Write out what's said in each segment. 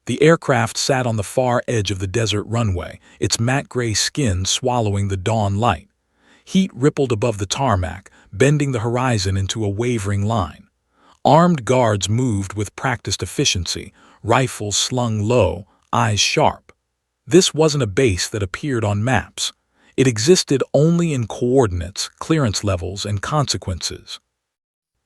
The aircraft sat on the far edge of the desert runway, its matte gray skin swallowing the dawn light. Heat rippled above the tarmac, bending the horizon into a wavering line. Armed guards moved with practiced efficiency, rifles slung low, eyes sharp. This wasn't a base that appeared on maps. It existed only in coordinates, clearance levels, and consequences.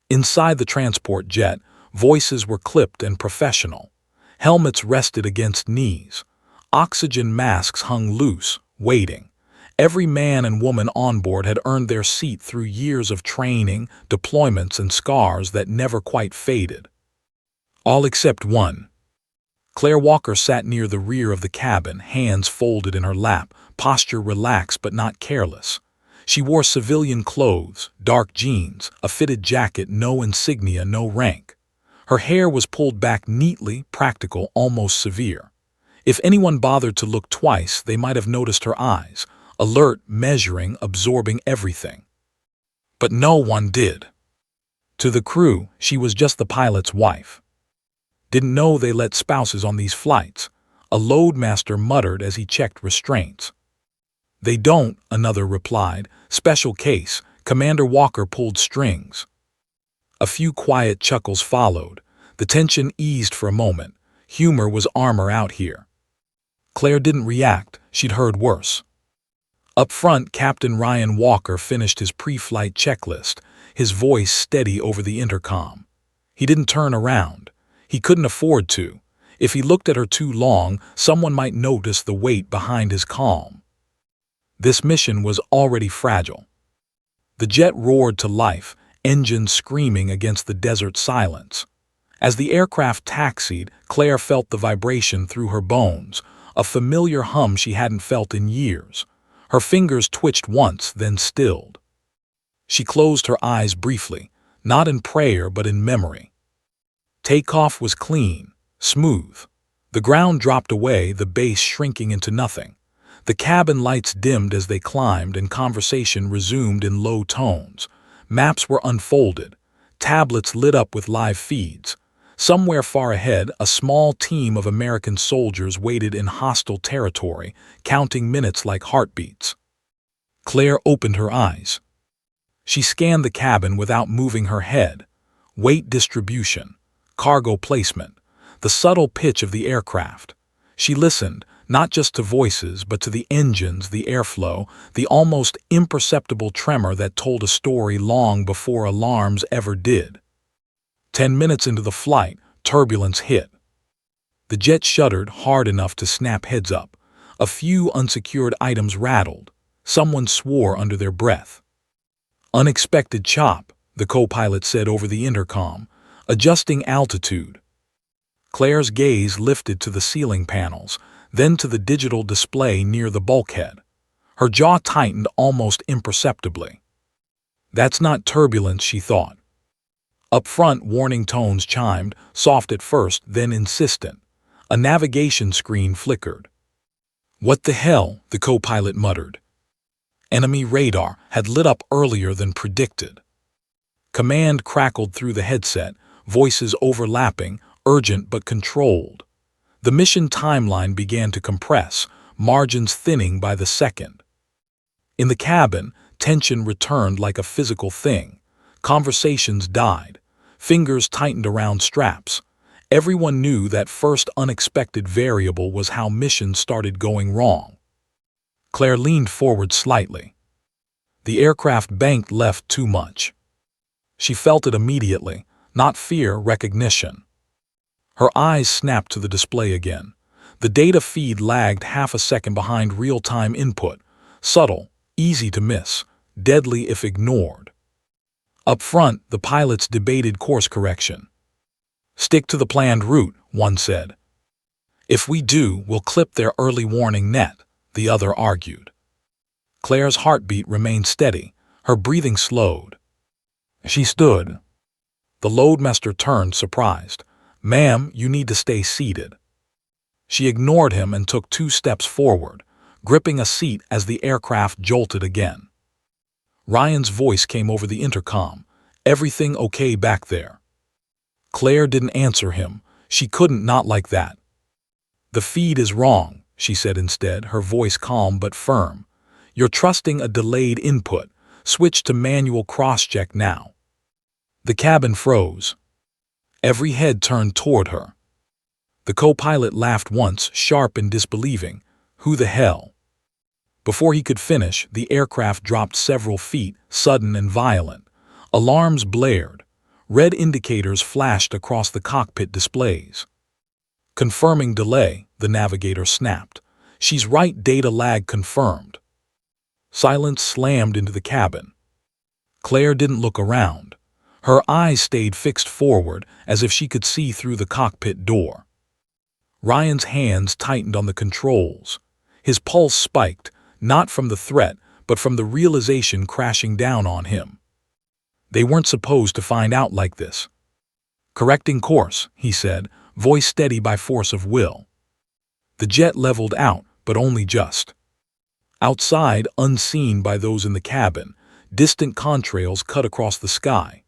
Inside the transport jet, voices were clipped and professional. Helmets rested against knees. Oxygen masks hung loose, waiting. Every man and woman on board had earned their seat through years of training, deployments, and scars that never quite faded. All except one. Claire Walker sat near the rear of the cabin, hands folded in her lap, posture relaxed but not careless. She wore civilian clothes, dark jeans, a fitted jacket, no insignia, no rank. Her hair was pulled back neatly, practical, almost severe. If anyone bothered to look twice, they might have noticed her eyes, alert, measuring, absorbing everything. But no one did. To the crew, she was just the pilot's wife. Didn't know they let spouses on these flights, a loadmaster muttered as he checked restraints. They don't, another replied. Special case, Commander Walker pulled strings. A few quiet chuckles followed. The tension eased for a moment. Humor was armor out here. Claire didn't react. She'd heard worse. Up front, Captain Ryan Walker finished his pre-flight checklist, his voice steady over the intercom. He didn't turn around. He couldn't afford to. If he looked at her too long, someone might notice the weight behind his calm. This mission was already fragile. The jet roared to life, engines screaming against the desert silence. As the aircraft taxied, Claire felt the vibration through her bones, a familiar hum she hadn't felt in years. Her fingers twitched once, then stilled. She closed her eyes briefly, not in prayer but in memory. Takeoff was clean, smooth. The ground dropped away, the base shrinking into nothing. The cabin lights dimmed as they climbed and conversation resumed in low tones. Maps were unfolded. Tablets lit up with live feeds. Somewhere far ahead, a small team of American soldiers waited in hostile territory, counting minutes like heartbeats. Claire opened her eyes. She scanned the cabin without moving her head. Weight distribution, cargo placement, the subtle pitch of the aircraft. She listened, not just to voices, but to the engines, the airflow, the almost imperceptible tremor that told a story long before alarms ever did. 10 minutes into the flight, turbulence hit. The jet shuddered hard enough to snap heads up. A few unsecured items rattled. Someone swore under their breath. Unexpected chop, the co-pilot said over the intercom, adjusting altitude. Claire's gaze lifted to the ceiling panels, then to the digital display near the bulkhead. Her jaw tightened almost imperceptibly. That's not turbulence, she thought. Up front, warning tones chimed, soft at first, then insistent. A navigation screen flickered. What the hell, the co-pilot muttered. Enemy radar had lit up earlier than predicted. Command crackled through the headset, voices overlapping, urgent but controlled. The mission timeline began to compress, margins thinning by the second. In the cabin, tension returned like a physical thing. Conversations died. Fingers tightened around straps. Everyone knew that first unexpected variable was how missions started going wrong. Claire leaned forward slightly. The aircraft banked left too much. She felt it immediately, not fear, recognition. Her eyes snapped to the display again. The data feed lagged half a second behind real-time input, subtle, easy to miss, deadly if ignored. Up front, the pilots debated course correction. Stick to the planned route, one said. If we do, we'll clip their early warning net, the other argued. Claire's heartbeat remained steady, her breathing slowed. She stood. The loadmaster turned, surprised. Ma'am, you need to stay seated. She ignored him and took 2 steps forward, gripping a seat as the aircraft jolted again. Ryan's voice came over the intercom. Everything okay back there? Claire didn't answer him. She couldn't, not like that. "The feed is wrong," she said instead, her voice calm but firm. "You're trusting a delayed input. Switch to manual cross-check now." The cabin froze. Every head turned toward her. The co-pilot laughed once, sharp and disbelieving. "Who the hell?" Before he could finish, the aircraft dropped several feet, sudden and violent. Alarms blared. Red indicators flashed across the cockpit displays. "Confirming delay," the navigator snapped. "She's right, data lag confirmed." Silence slammed into the cabin. Claire didn't look around. Her eyes stayed fixed forward, as if she could see through the cockpit door. Ryan's hands tightened on the controls. His pulse spiked, not from the threat, but from the realization crashing down on him. They weren't supposed to find out like this. "Correcting course," he said, voice steady by force of will. The jet leveled out, but only just. Outside, unseen by those in the cabin, distant contrails cut across the sky.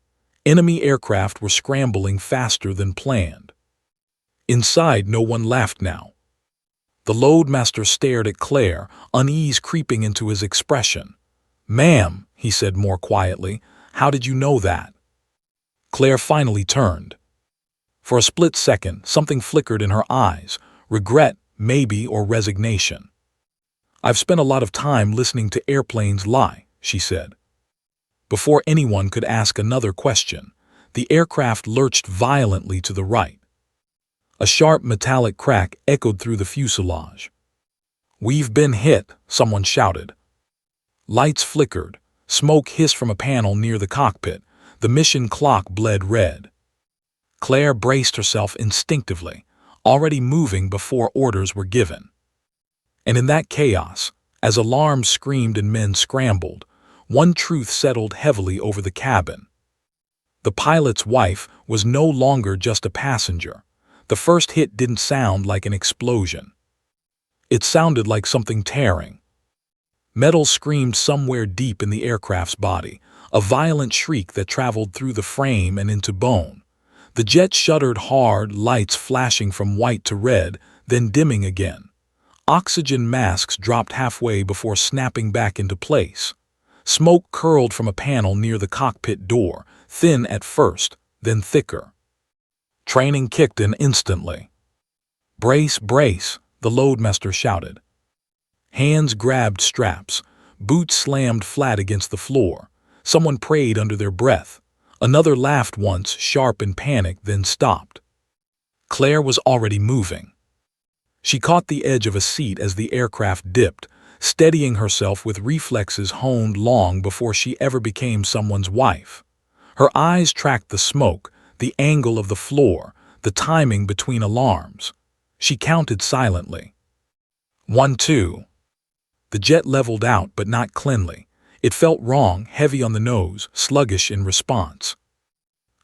Enemy aircraft were scrambling faster than planned. Inside, no one laughed now. The loadmaster stared at Claire, unease creeping into his expression. "Ma'am," he said more quietly, "how did you know that?" Claire finally turned. For a split second, something flickered in her eyes, regret, maybe, or resignation. "I've spent a lot of time listening to airplanes lie," she said. Before anyone could ask another question, the aircraft lurched violently to the right. A sharp metallic crack echoed through the fuselage. "We've been hit," someone shouted. Lights flickered. Smoke hissed from a panel near the cockpit. The mission clock bled red. Claire braced herself instinctively, already moving before orders were given. And in that chaos, as alarms screamed and men scrambled, one truth settled heavily over the cabin. The pilot's wife was no longer just a passenger. The first hit didn't sound like an explosion. It sounded like something tearing. Metal screamed somewhere deep in the aircraft's body, a violent shriek that traveled through the frame and into bone. The jet shuddered hard, lights flashing from white to red, then dimming again. Oxygen masks dropped halfway before snapping back into place. Smoke curled from a panel near the cockpit door, thin at first, then thicker. Training kicked in instantly. "Brace, brace," the loadmaster shouted. Hands grabbed straps. Boots slammed flat against the floor. Someone prayed under their breath. Another laughed once, sharp and panicked, then stopped. Claire was already moving. She caught the edge of a seat as the aircraft dipped, steadying herself with reflexes honed long before she ever became someone's wife. Her eyes tracked the smoke, the angle of the floor, the timing between alarms. She counted silently. 1, 2. The jet leveled out, but not cleanly. It felt wrong, heavy on the nose, sluggish in response.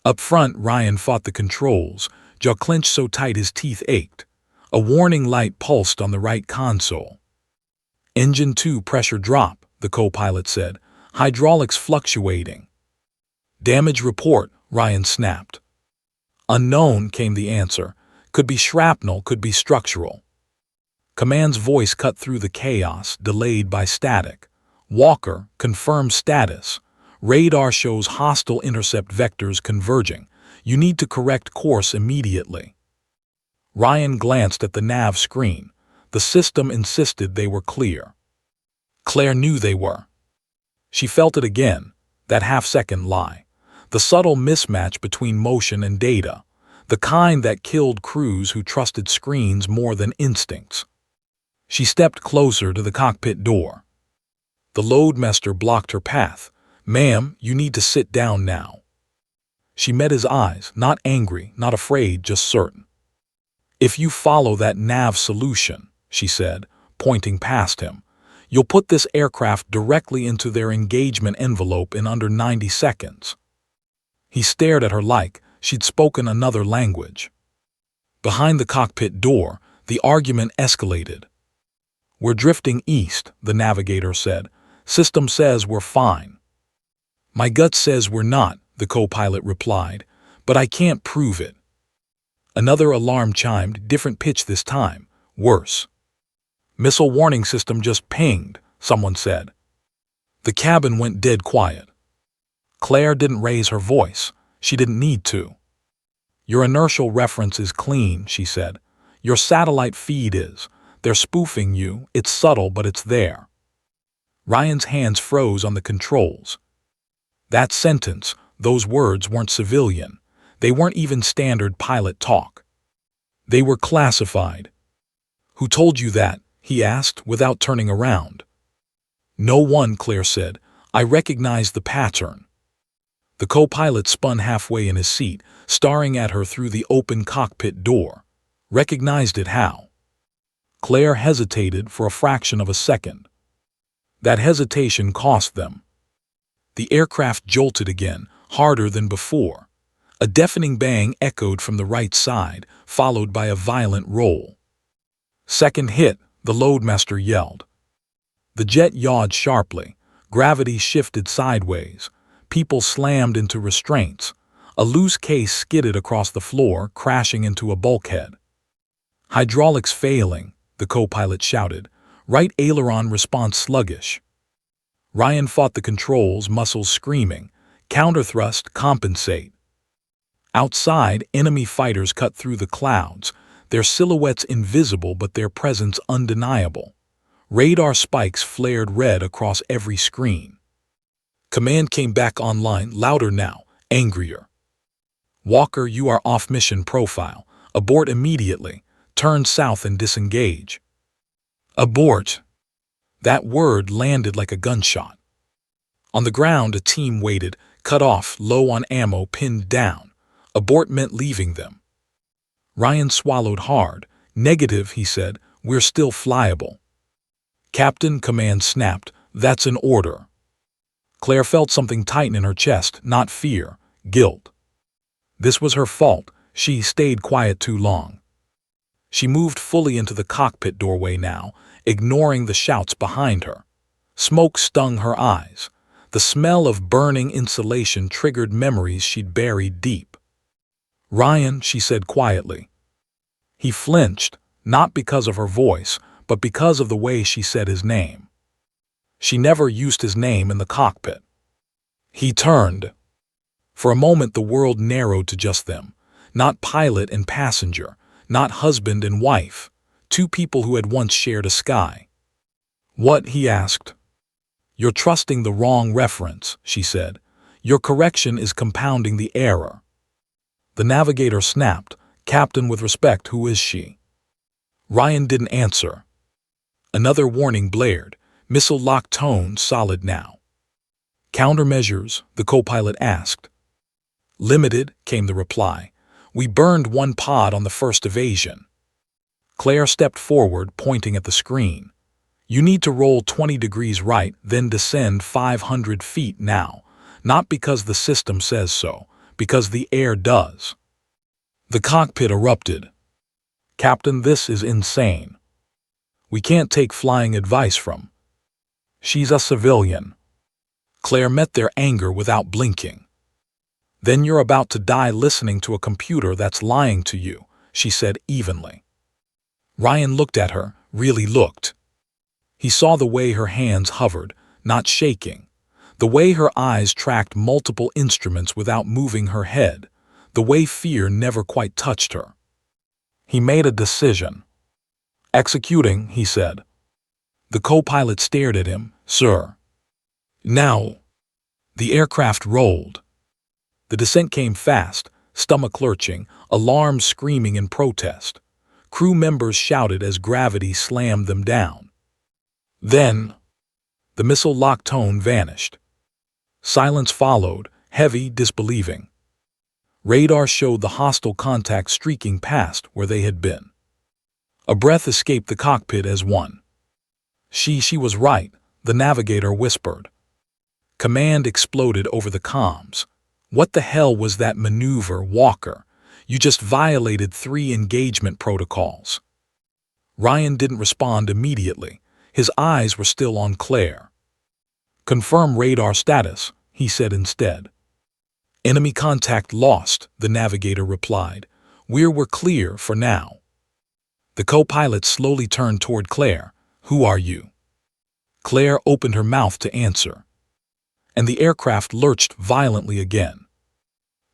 Up front, Ryan fought the controls, jaw clenched so tight his teeth ached. A warning light pulsed on the right console. "Engine 2 pressure drop," the co-pilot said, "hydraulics fluctuating." "Damage report," Ryan snapped. "Unknown," came the answer. "Could be shrapnel, could be structural." Command's voice cut through the chaos, delayed by static. "Walker, confirm status. Radar shows hostile intercept vectors converging. You need to correct course immediately." Ryan glanced at the nav screen. The system insisted they were clear. Claire knew they were. She felt it again, that half-second lie. The subtle mismatch between motion and data. The kind that killed crews who trusted screens more than instincts. She stepped closer to the cockpit door. The loadmaster blocked her path. "Ma'am, you need to sit down now." She met his eyes, not angry, not afraid, just certain. "If you follow that nav solution," she said, pointing past him, "you'll put this aircraft directly into their engagement envelope in under 90 seconds. He stared at her like she'd spoken another language. Behind the cockpit door, the argument escalated. "We're drifting east," the navigator said. "System says we're fine." "My gut says we're not," the co-pilot replied, "but I can't prove it." Another alarm chimed, different pitch this time. Worse. Missile warning system just pinged, someone said. The cabin went dead quiet. Claire didn't raise her voice. She didn't need to. Your inertial reference is clean, she said. Your satellite feed is. They're spoofing you. It's subtle, but it's there. Ryan's hands froze on the controls. That sentence, those words weren't civilian. They weren't even standard pilot talk. They were classified. Who told you that? He asked without turning around. No one, Claire said. I recognized the pattern. The co-pilot spun halfway in his seat, staring at her through the open cockpit door. Recognized it how? Claire hesitated for a fraction of a second. That hesitation cost them. The aircraft jolted again, harder than before. A deafening bang echoed from the right side, followed by a violent roll. Second hit, the loadmaster yelled. The jet yawed sharply. Gravity shifted sideways. People slammed into restraints. A loose case skidded across the floor, crashing into a bulkhead. Hydraulics failing, the co-pilot shouted. Right aileron response sluggish. Ryan fought the controls, muscles screaming. Counterthrust, compensate. Outside, enemy fighters cut through the clouds, their silhouettes invisible but their presence undeniable. Radar spikes flared red across every screen. Command came back online, louder now, angrier. Walker, you are off mission profile. Abort immediately. Turn south and disengage. Abort. That word landed like a gunshot. On the ground, a team waited, cut off, low on ammo, pinned down. Abort meant leaving them. Ryan swallowed hard. Negative, he said. We're still flyable. Captain, command snapped. That's an order. Claire felt something tighten in her chest, not fear, guilt. This was her fault. She stayed quiet too long. She moved fully into the cockpit doorway now, ignoring the shouts behind her. Smoke stung her eyes. The smell of burning insulation triggered memories she'd buried deep. Ryan, she said quietly. He flinched, not because of her voice, but because of the way she said his name. She never used his name in the cockpit. He turned. For a moment the world narrowed to just them. Not pilot and passenger, not husband and wife, two people who had once shared a sky. What? He asked. You're trusting the wrong reference, she said. Your correction is compounding the error. The navigator snapped. Captain, with respect, who is she? Ryan didn't answer. Another warning blared. Missile lock tone solid now. Countermeasures? The co-pilot asked. Limited, came the reply. We burned one pod on the first evasion. Claire stepped forward, pointing at the screen. You need to roll 20 degrees right, then descend 500 feet now. Not because the system says so, because the air does. The cockpit erupted. Captain, this is insane. We can't take flying advice from. She's a civilian. Claire met their anger without blinking. Then you're about to die listening to a computer that's lying to you, she said evenly. Ryan looked at her, really looked. He saw the way her hands hovered, not shaking. The way her eyes tracked multiple instruments without moving her head. The way fear never quite touched her. He made a decision. Executing, he said. The co-pilot stared at him. Sir. Now. The aircraft rolled. The descent came fast, stomach lurching, alarms screaming in protest. Crew members shouted as gravity slammed them down. Then, the missile lock tone vanished. Silence followed, heavy, disbelieving. Radar showed the hostile contact streaking past where they had been. A breath escaped the cockpit as one. She was right, the navigator whispered. Command exploded over the comms. What the hell was that maneuver, Walker? You just violated 3 engagement protocols. Ryan didn't respond immediately. His eyes were still on Claire. Confirm radar status, he said instead. Enemy contact lost, the navigator replied. We're clear for now. The co-pilot slowly turned toward Claire. "Who are you?" Claire opened her mouth to answer, and the aircraft lurched violently again.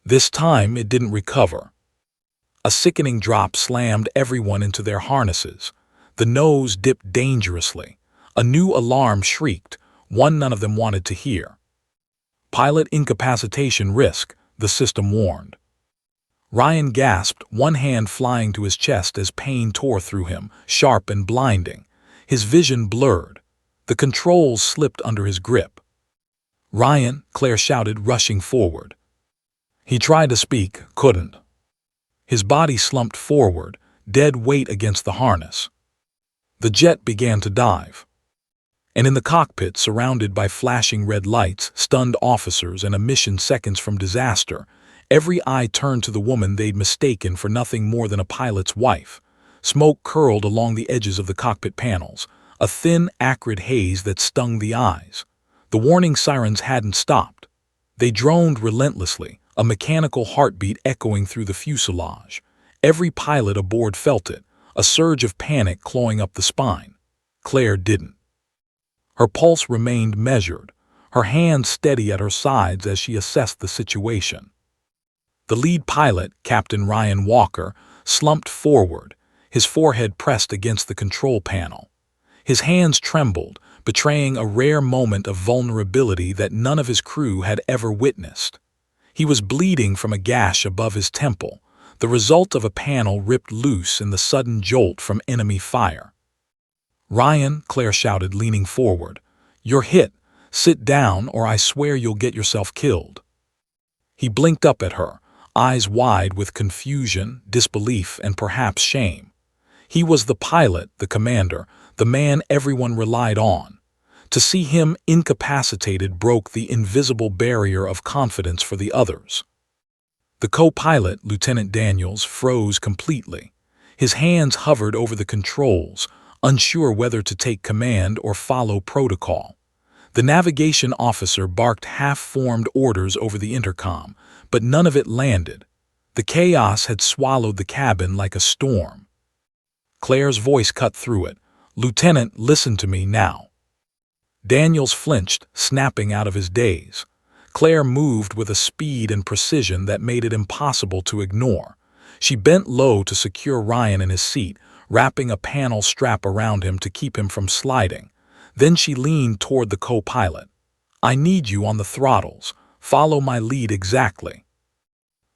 This time it didn't recover. A sickening drop slammed everyone into their harnesses. The nose dipped dangerously. A new alarm shrieked, one none of them wanted to hear. "Pilot incapacitation risk," the system warned. Ryan gasped, one hand flying to his chest as pain tore through him, sharp and blinding. His vision blurred. The controls slipped under his grip. "Ryan," Claire shouted, rushing forward. He tried to speak, couldn't. His body slumped forward, dead weight against the harness. The jet began to dive. And in the cockpit, surrounded by flashing red lights, stunned officers, and a mission seconds from disaster, every eye turned to the woman they'd mistaken for nothing more than a pilot's wife. Smoke curled along the edges of the cockpit panels, a thin, acrid haze that stung the eyes. The warning sirens hadn't stopped. They droned relentlessly, a mechanical heartbeat echoing through the fuselage. Every pilot aboard felt it, a surge of panic clawing up the spine. Claire didn't. Her pulse remained measured, her hands steady at her sides as she assessed the situation. The lead pilot, Captain Ryan Walker, slumped forward, his forehead pressed against the control panel. His hands trembled, betraying a rare moment of vulnerability that none of his crew had ever witnessed. He was bleeding from a gash above his temple, the result of a panel ripped loose in the sudden jolt from enemy fire. "Ryan," Claire shouted, leaning forward, "you're hit. Sit down or I swear you'll get yourself killed." He blinked up at her, eyes wide with confusion, disbelief, and perhaps shame. He was the pilot, the commander, the man everyone relied on. To see him incapacitated broke the invisible barrier of confidence for the others. The co-pilot, Lieutenant Daniels, froze completely. His hands hovered over the controls, unsure whether to take command or follow protocol. The navigation officer barked half-formed orders over the intercom, but none of it landed. The chaos had swallowed the cabin like a storm. Claire's voice cut through it. "Lieutenant, listen to me now." Daniels flinched, snapping out of his daze. Claire moved with a speed and precision that made it impossible to ignore. She bent low to secure Ryan in his seat, wrapping a panel strap around him to keep him from sliding. Then she leaned toward the co-pilot. "I need you on the throttles. Follow my lead exactly."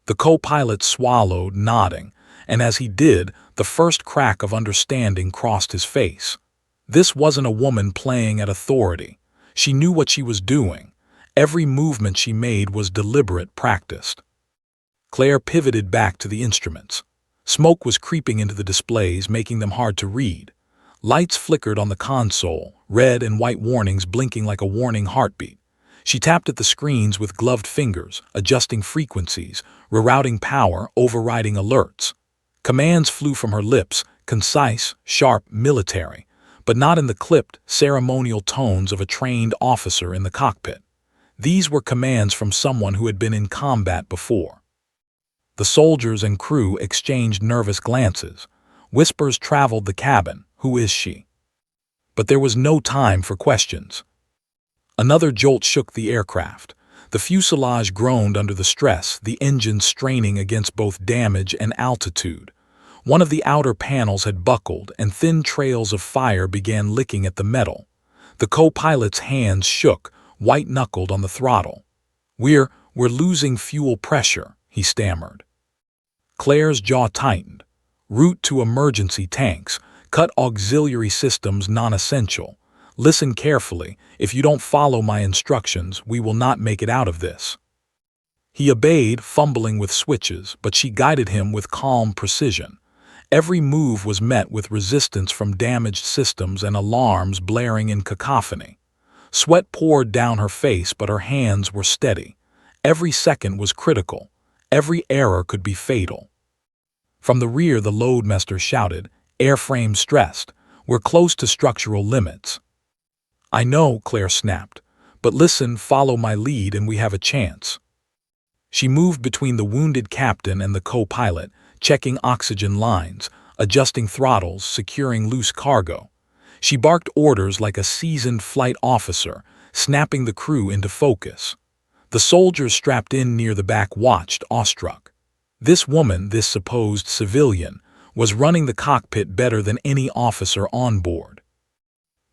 The co-pilot swallowed, nodding, and as he did, the first crack of understanding crossed his face. This wasn't a woman playing at authority. She knew what she was doing. Every movement she made was deliberate, practiced. Claire pivoted back to the instruments. Smoke was creeping into the displays, making them hard to read. Lights flickered on the console, red and white warnings blinking like a warning heartbeat. She tapped at the screens with gloved fingers, adjusting frequencies, rerouting power, overriding alerts. Commands flew from her lips, concise, sharp, military, but not in the clipped, ceremonial tones of a trained officer in the cockpit. These were commands from someone who had been in combat before. The soldiers and crew exchanged nervous glances. Whispers traveled the cabin. "Who is she?" But there was no time for questions. Another jolt shook the aircraft. The fuselage groaned under the stress, the engines straining against both damage and altitude. One of the outer panels had buckled, and thin trails of fire began licking at the metal. The co-pilot's hands shook, white-knuckled on the throttle. We're losing fuel pressure," he stammered. Claire's jaw tightened. "Route to emergency tanks. Cut auxiliary systems non-essential. Listen carefully. If you don't follow my instructions, we will not make it out of this." He obeyed, fumbling with switches, but she guided him with calm precision. Every move was met with resistance from damaged systems and alarms blaring in cacophony. Sweat poured down her face, but her hands were steady. Every second was critical. Every error could be fatal. From the rear, the loadmaster shouted, "Airframe stressed. We're close to structural limits." "I know," Claire snapped, "but listen, follow my lead and we have a chance." She moved between the wounded captain and the co-pilot, checking oxygen lines, adjusting throttles, securing loose cargo. She barked orders like a seasoned flight officer, snapping the crew into focus. The soldiers strapped in near the back watched, awestruck. This woman, this supposed civilian, was running the cockpit better than any officer on board.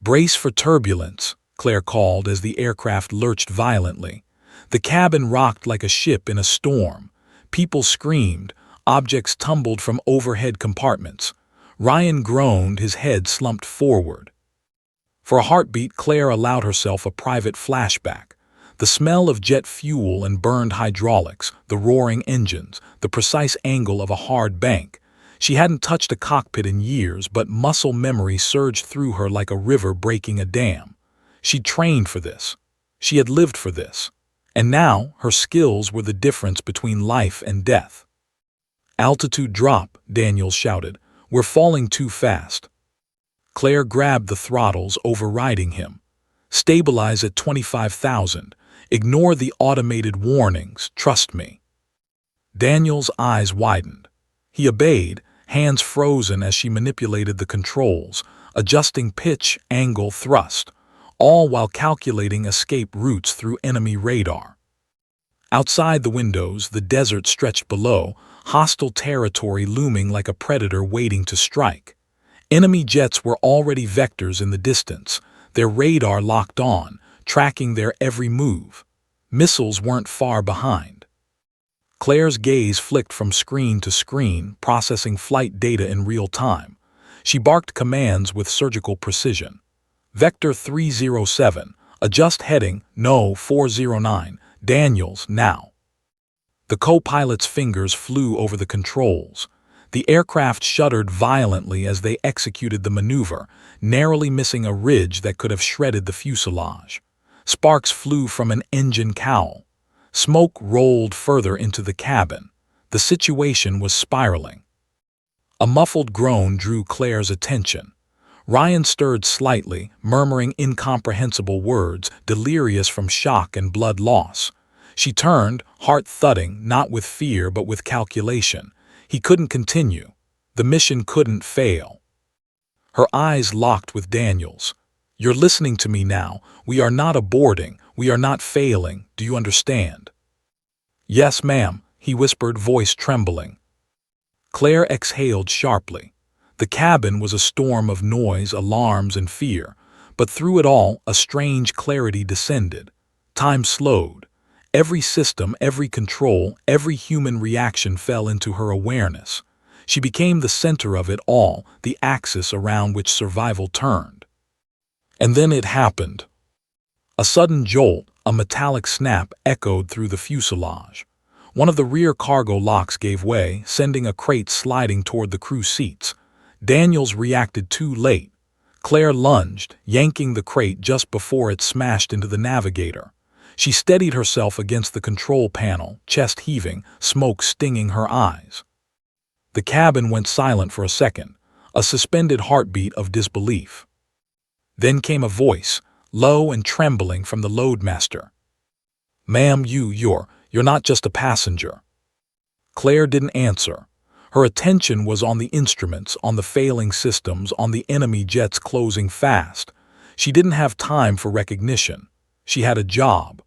"Brace for turbulence," Claire called as the aircraft lurched violently. The cabin rocked like a ship in a storm. People screamed, objects tumbled from overhead compartments. Ryan groaned, his head slumped forward. For a heartbeat, Claire allowed herself a private flashback. The smell of jet fuel and burned hydraulics, the roaring engines, the precise angle of a hard bank. She hadn't touched a cockpit in years, but muscle memory surged through her like a river breaking a dam. She'd trained for this. She had lived for this. And now, her skills were the difference between life and death. "Altitude drop," Daniels shouted. "We're falling too fast." Claire grabbed the throttles, overriding him. "Stabilize at 25,000. Ignore the automated warnings, trust me." Daniels' eyes widened. He obeyed, hands frozen as she manipulated the controls, adjusting pitch, angle, thrust, all while calculating escape routes through enemy radar. Outside the windows, the desert stretched below, hostile territory looming like a predator waiting to strike. Enemy jets were already vectors in the distance, their radar locked on, tracking their every move. Missiles weren't far behind. Claire's gaze flicked from screen to screen, processing flight data in real time. She barked commands with surgical precision. "Vector 307, adjust heading, no 409, Daniels, now." The co-pilot's fingers flew over the controls. The aircraft shuddered violently as they executed the maneuver, narrowly missing a ridge that could have shredded the fuselage. Sparks flew from an engine cowl. Smoke rolled further into the cabin. The situation was spiraling. A muffled groan drew Claire's attention. Ryan stirred slightly, murmuring incomprehensible words, delirious from shock and blood loss. She turned, heart thudding, not with fear but with calculation. He couldn't continue. The mission couldn't fail. Her eyes locked with Daniels. "You're listening to me now. We are not aborting. We are not failing. Do you understand?" "Yes, ma'am," he whispered, voice trembling. Claire exhaled sharply. The cabin was a storm of noise, alarms, and fear, but through it all, a strange clarity descended. Time slowed. Every system, every control, every human reaction fell into her awareness. She became the center of it all, the axis around which survival turned. And then it happened. A sudden jolt, a metallic snap, echoed through the fuselage. One of the rear cargo locks gave way, sending a crate sliding toward the crew seats. Daniels reacted too late. Claire lunged, yanking the crate just before it smashed into the navigator. She steadied herself against the control panel, chest heaving, smoke stinging her eyes. The cabin went silent for a second, a suspended heartbeat of disbelief. Then came a voice, low and trembling, from the loadmaster. "Ma'am, you're not just a passenger." Claire didn't answer. Her attention was on the instruments, on the failing systems, on the enemy jets closing fast. She didn't have time for recognition. She had a job.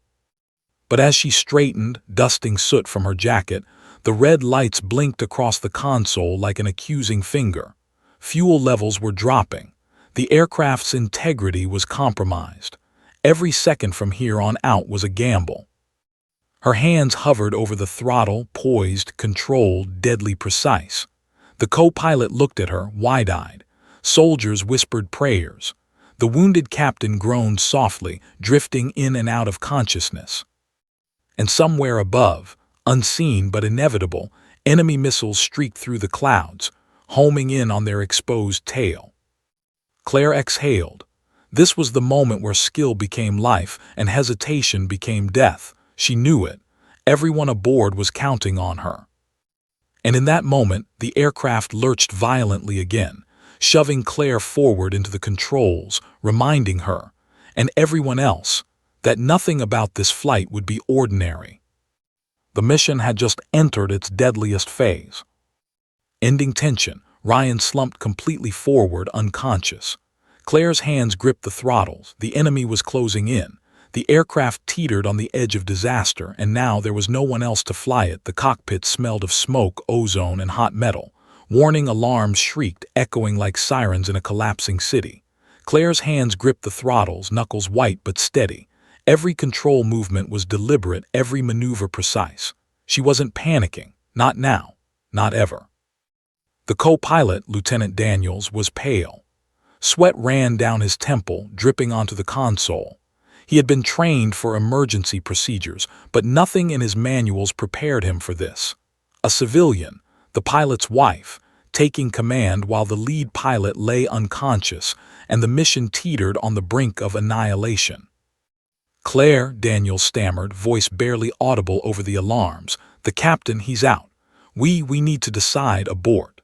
But as she straightened, dusting soot from her jacket, the red lights blinked across the console like an accusing finger. Fuel levels were dropping. The aircraft's integrity was compromised. Every second from here on out was a gamble. Her hands hovered over the throttle, poised, controlled, deadly precise. The co-pilot looked at her, wide-eyed. Soldiers whispered prayers. The wounded captain groaned softly, drifting in and out of consciousness. And somewhere above, unseen but inevitable, enemy missiles streaked through the clouds, homing in on their exposed tail. Claire exhaled. This was the moment where skill became life and hesitation became death. She knew it. Everyone aboard was counting on her. And in that moment, the aircraft lurched violently again, shoving Claire forward into the controls, reminding her, and everyone else, that nothing about this flight would be ordinary. The mission had just entered its deadliest phase. Ending tension, Ryan slumped completely forward, unconscious. Claire's hands gripped the throttles. The enemy was closing in. The aircraft teetered on the edge of disaster, and now there was no one else to fly it. The cockpit smelled of smoke, ozone, and hot metal. Warning alarms shrieked, echoing like sirens in a collapsing city. Claire's hands gripped the throttles, knuckles white but steady. Every control movement was deliberate, every maneuver precise. She wasn't panicking. Not now. Not ever. The co-pilot, Lieutenant Daniels, was pale. Sweat ran down his temple, dripping onto the console. He had been trained for emergency procedures, but nothing in his manuals prepared him for this. A civilian, the pilot's wife, taking command while the lead pilot lay unconscious and the mission teetered on the brink of annihilation. "Claire," Daniels stammered, voice barely audible over the alarms. "The captain, he's out. We need to decide, abort."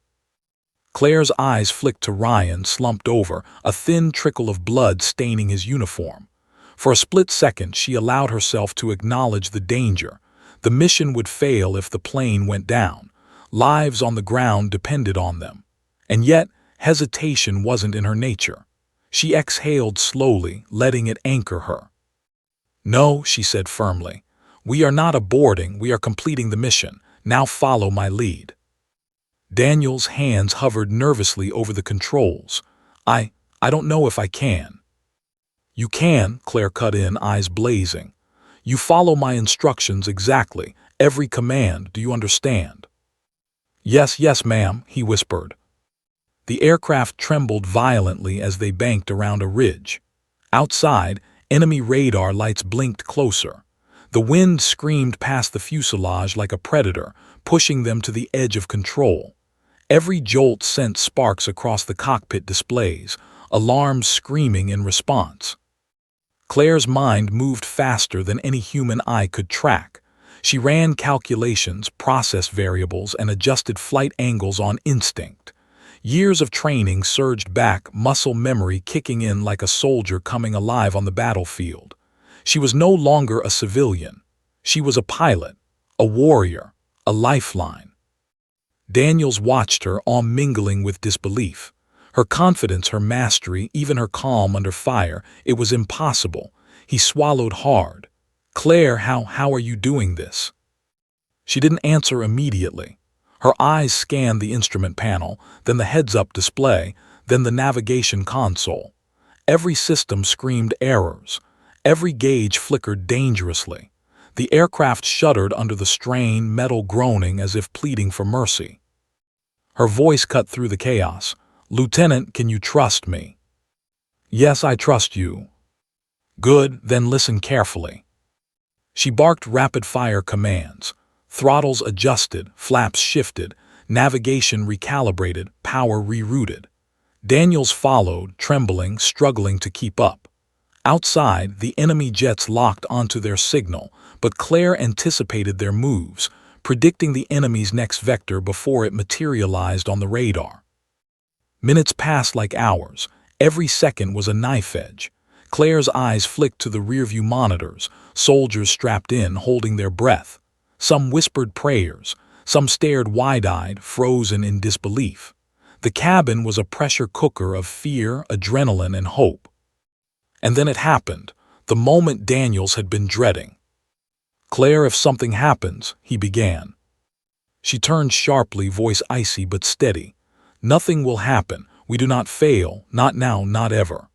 Claire's eyes flicked to Ryan, slumped over, a thin trickle of blood staining his uniform. For a split second, she allowed herself to acknowledge the danger. The mission would fail if the plane went down. Lives on the ground depended on them. And yet, hesitation wasn't in her nature. She exhaled slowly, letting it anchor her. "No," she said firmly. "We are not aborting, we are completing the mission. Now follow my lead." Daniel's hands hovered nervously over the controls. I don't know if I can." "You can," Claire cut in, eyes blazing. "You follow my instructions exactly, every command, do you understand?" "Yes, yes, ma'am," he whispered. The aircraft trembled violently as they banked around a ridge. Outside, enemy radar lights blinked closer. The wind screamed past the fuselage like a predator, pushing them to the edge of control. Every jolt sent sparks across the cockpit displays, alarms screaming in response. Claire's mind moved faster than any human eye could track. She ran calculations, processed variables, and adjusted flight angles on instinct. Years of training surged back, muscle memory kicking in like a soldier coming alive on the battlefield. She was no longer a civilian. She was a pilot, a warrior, a lifeline. Daniels watched her, all mingling with disbelief. Her confidence, her mastery, even her calm under fire, it was impossible. He swallowed hard. "Claire, how are you doing this?" She didn't answer immediately. Her eyes scanned the instrument panel, then the heads-up display, then the navigation console. Every system screamed errors. Every gauge flickered dangerously. The aircraft shuddered under the strain, metal groaning as if pleading for mercy. Her voice cut through the chaos. "Lieutenant, can you trust me?" "Yes, I trust you." "Good, then listen carefully." She barked rapid-fire commands. Throttles adjusted, flaps shifted, navigation recalibrated, power rerouted. Daniels followed, trembling, struggling to keep up. Outside, the enemy jets locked onto their signal, but Claire anticipated their moves, predicting the enemy's next vector before it materialized on the radar. Minutes passed like hours. Every second was a knife edge. Claire's eyes flicked to the rearview monitors, soldiers strapped in, holding their breath. Some whispered prayers, some stared wide-eyed, frozen in disbelief. The cabin was a pressure cooker of fear, adrenaline, and hope. And then it happened, the moment Daniels had been dreading. "Claire, if something happens," he began. She turned sharply, voice icy but steady. "Nothing will happen. We do not fail, not now, not ever."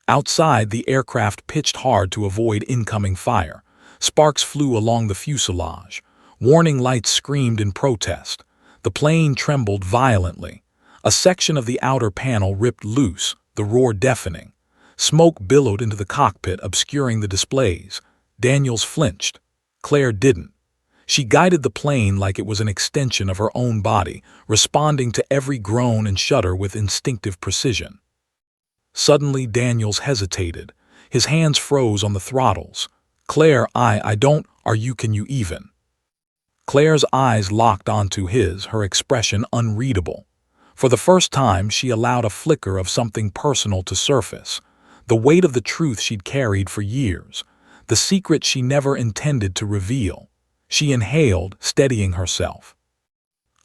Outside, the aircraft pitched hard to avoid incoming fire. Sparks flew along the fuselage. Warning lights screamed in protest. The plane trembled violently. A section of the outer panel ripped loose, the roar deafening. Smoke billowed into the cockpit, obscuring the displays. Daniels flinched. Claire didn't. She guided the plane like it was an extension of her own body, responding to every groan and shudder with instinctive precision. Suddenly, Daniels hesitated. His hands froze on the throttles. "Claire, I don't, can you even?" Claire's eyes locked onto his, her expression unreadable. For the first time, she allowed a flicker of something personal to surface. The weight of the truth she'd carried for years. The secret she never intended to reveal. She inhaled, steadying herself.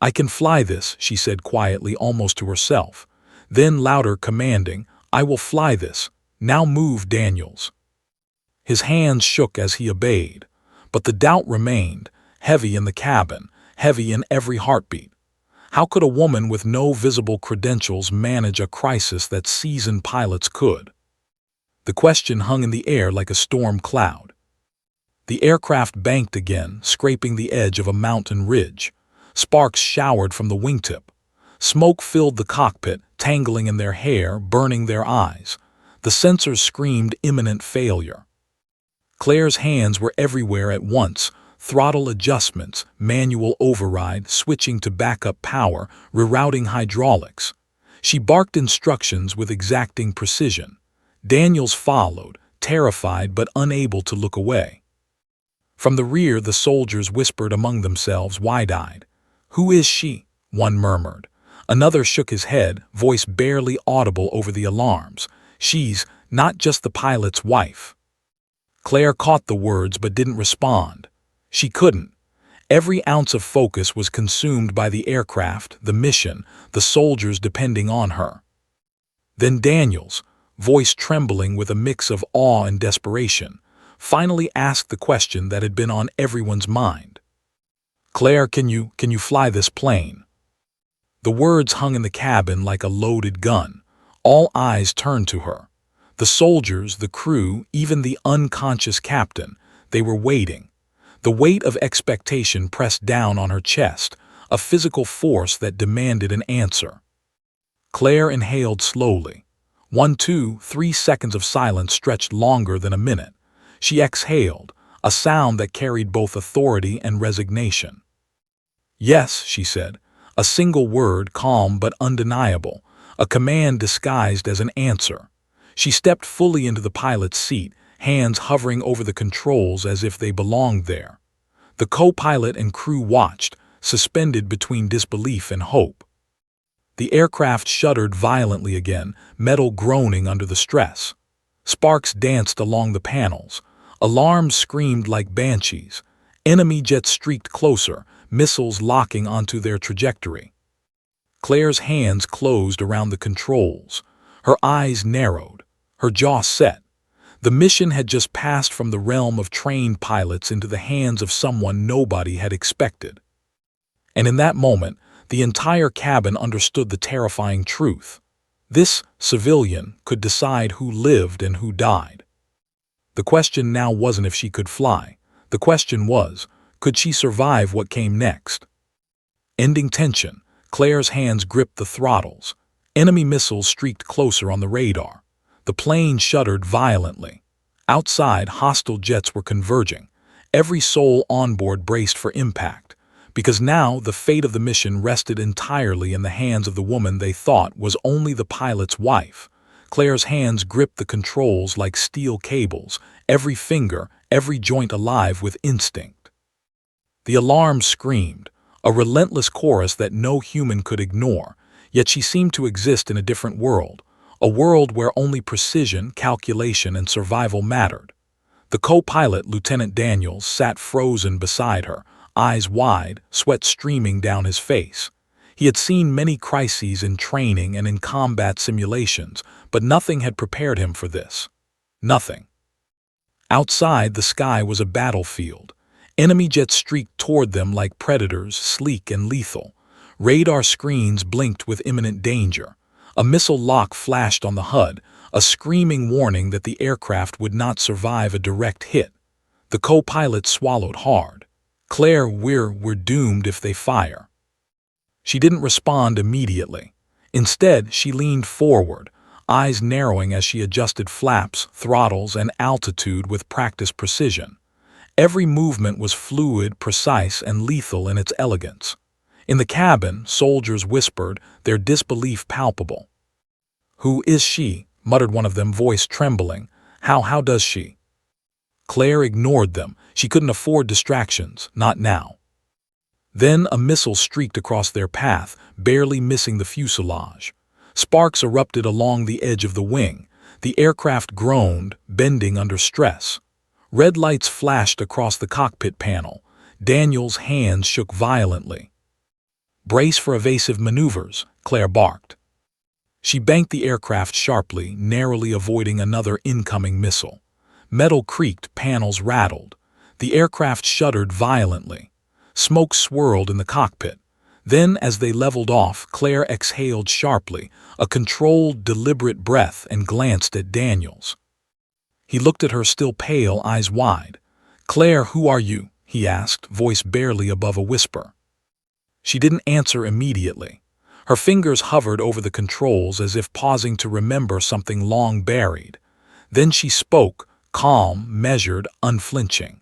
"I can fly this," she said quietly, almost to herself. Then louder, commanding, "I will fly this. Now move, Daniels." His hands shook as he obeyed, but the doubt remained, heavy in the cabin, heavy in every heartbeat. How could a woman with no visible credentials manage a crisis that seasoned pilots could? The question hung in the air like a storm cloud. The aircraft banked again, scraping the edge of a mountain ridge. Sparks showered from the wingtip. Smoke filled the cockpit, tangling in their hair, burning their eyes. The sensors screamed imminent failure. Claire's hands were everywhere at once, throttle adjustments, manual override, switching to backup power, rerouting hydraulics. She barked instructions with exacting precision. Daniels followed, terrified but unable to look away. From the rear, the soldiers whispered among themselves, wide-eyed. "Who is she?" one murmured. Another shook his head, voice barely audible over the alarms. "She's not just the pilot's wife." Claire caught the words but didn't respond. She couldn't. Every ounce of focus was consumed by the aircraft, the mission, the soldiers depending on her. Then Daniels, voice trembling with a mix of awe and desperation, finally asked the question that had been on everyone's mind. "Claire, can you fly this plane?" The words hung in the cabin like a loaded gun. All eyes turned to her. The soldiers, the crew, even the unconscious captain, they were waiting. The weight of expectation pressed down on her chest, a physical force that demanded an answer. Claire inhaled slowly. 1, 2, 3 seconds of silence stretched longer than a minute. She exhaled, a sound that carried both authority and resignation. "Yes," she said, a single word, calm but undeniable, a command disguised as an answer. She stepped fully into the pilot's seat, hands hovering over the controls as if they belonged there. The co-pilot and crew watched, suspended between disbelief and hope. The aircraft shuddered violently again, metal groaning under the stress. Sparks danced along the panels. Alarms screamed like banshees. Enemy jets streaked closer, missiles locking onto their trajectory. Claire's hands closed around the controls. Her eyes narrowed, her jaw set. The mission had just passed from the realm of trained pilots into the hands of someone nobody had expected. And in that moment, the entire cabin understood the terrifying truth. This civilian could decide who lived and who died. The question now wasn't if she could fly. The question was, could she survive what came next? Ending tension, Claire's hands gripped the throttles. Enemy missiles streaked closer on the radar. The plane shuddered violently. Outside, hostile jets were converging. Every soul on board braced for impact, because now the fate of the mission rested entirely in the hands of the woman they thought was only the pilot's wife. Claire's hands gripped the controls like steel cables, every finger, every joint alive with instinct. The alarm screamed, a relentless chorus that no human could ignore, yet she seemed to exist in a different world. A world where only precision, calculation, and survival mattered. The co-pilot, Lieutenant Daniels, sat frozen beside her, eyes wide, sweat streaming down his face. He had seen many crises in training and in combat simulations, but nothing had prepared him for this. Nothing. Outside, the sky was a battlefield. Enemy jets streaked toward them like predators, sleek and lethal. Radar screens blinked with imminent danger. A missile lock flashed on the HUD, a screaming warning that the aircraft would not survive a direct hit. The co-pilot swallowed hard. "Claire, we're doomed if they fire." She didn't respond immediately. Instead, she leaned forward, eyes narrowing as she adjusted flaps, throttles, and altitude with practiced precision. Every movement was fluid, precise, and lethal in its elegance. In the cabin, soldiers whispered, their disbelief palpable. "Who is she?" muttered one of them, voice trembling. How does she?" Claire ignored them. She couldn't afford distractions, not now. Then a missile streaked across their path, barely missing the fuselage. Sparks erupted along the edge of the wing. The aircraft groaned, bending under stress. Red lights flashed across the cockpit panel. Daniel's hands shook violently. "Brace for evasive maneuvers," Claire barked. She banked the aircraft sharply, narrowly avoiding another incoming missile. Metal creaked, panels rattled. The aircraft shuddered violently. Smoke swirled in the cockpit. Then, as they leveled off, Claire exhaled sharply, a controlled, deliberate breath, and glanced at Daniels. He looked at her, still pale, eyes wide. "Claire, who are you?" he asked, voice barely above a whisper. She didn't answer immediately. Her fingers hovered over the controls as if pausing to remember something long buried. Then she spoke, calm, measured, unflinching.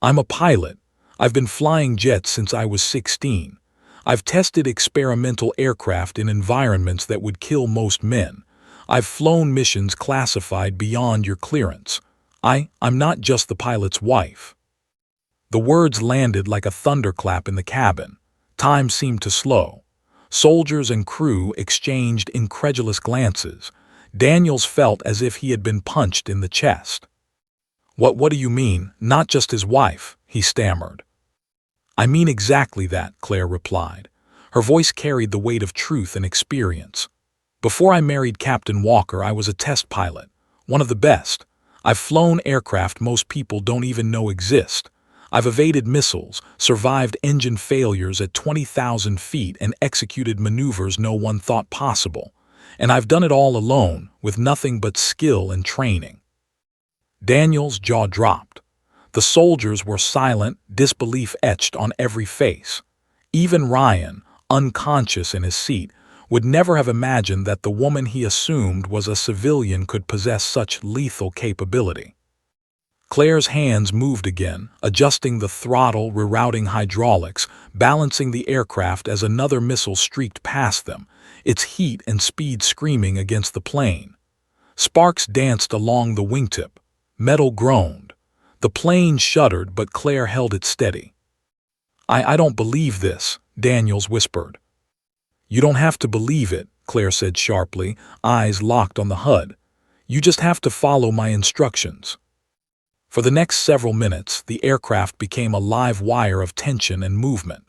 "I'm a pilot. I've been flying jets since I was 16. I've tested experimental aircraft in environments that would kill most men. I've flown missions classified beyond your clearance. I'm not just the pilot's wife." The words landed like a thunderclap in the cabin. Time seemed to slow. Soldiers and crew exchanged incredulous glances. Daniels felt as if he had been punched in the chest. What do you mean, not just his wife?" he stammered. "I mean exactly that," Claire replied. Her voice carried the weight of truth and experience. "Before I married Captain Walker, I was a test pilot, one of the best. I've flown aircraft most people don't even know exist. I've evaded missiles, survived engine failures at 20,000 feet, and executed maneuvers no one thought possible. And I've done it all alone, with nothing but skill and training." Daniel's jaw dropped. The soldiers were silent, disbelief etched on every face. Even Ryan, unconscious in his seat, would never have imagined that the woman he assumed was a civilian could possess such lethal capability. Claire's hands moved again, adjusting the throttle, rerouting hydraulics, balancing the aircraft as another missile streaked past them, its heat and speed screaming against the plane. Sparks danced along the wingtip. Metal groaned. The plane shuddered, but Claire held it steady. I don't believe this," Daniels whispered. "You don't have to believe it," Claire said sharply, eyes locked on the HUD. "You just have to follow my instructions." For the next several minutes, the aircraft became a live wire of tension and movement.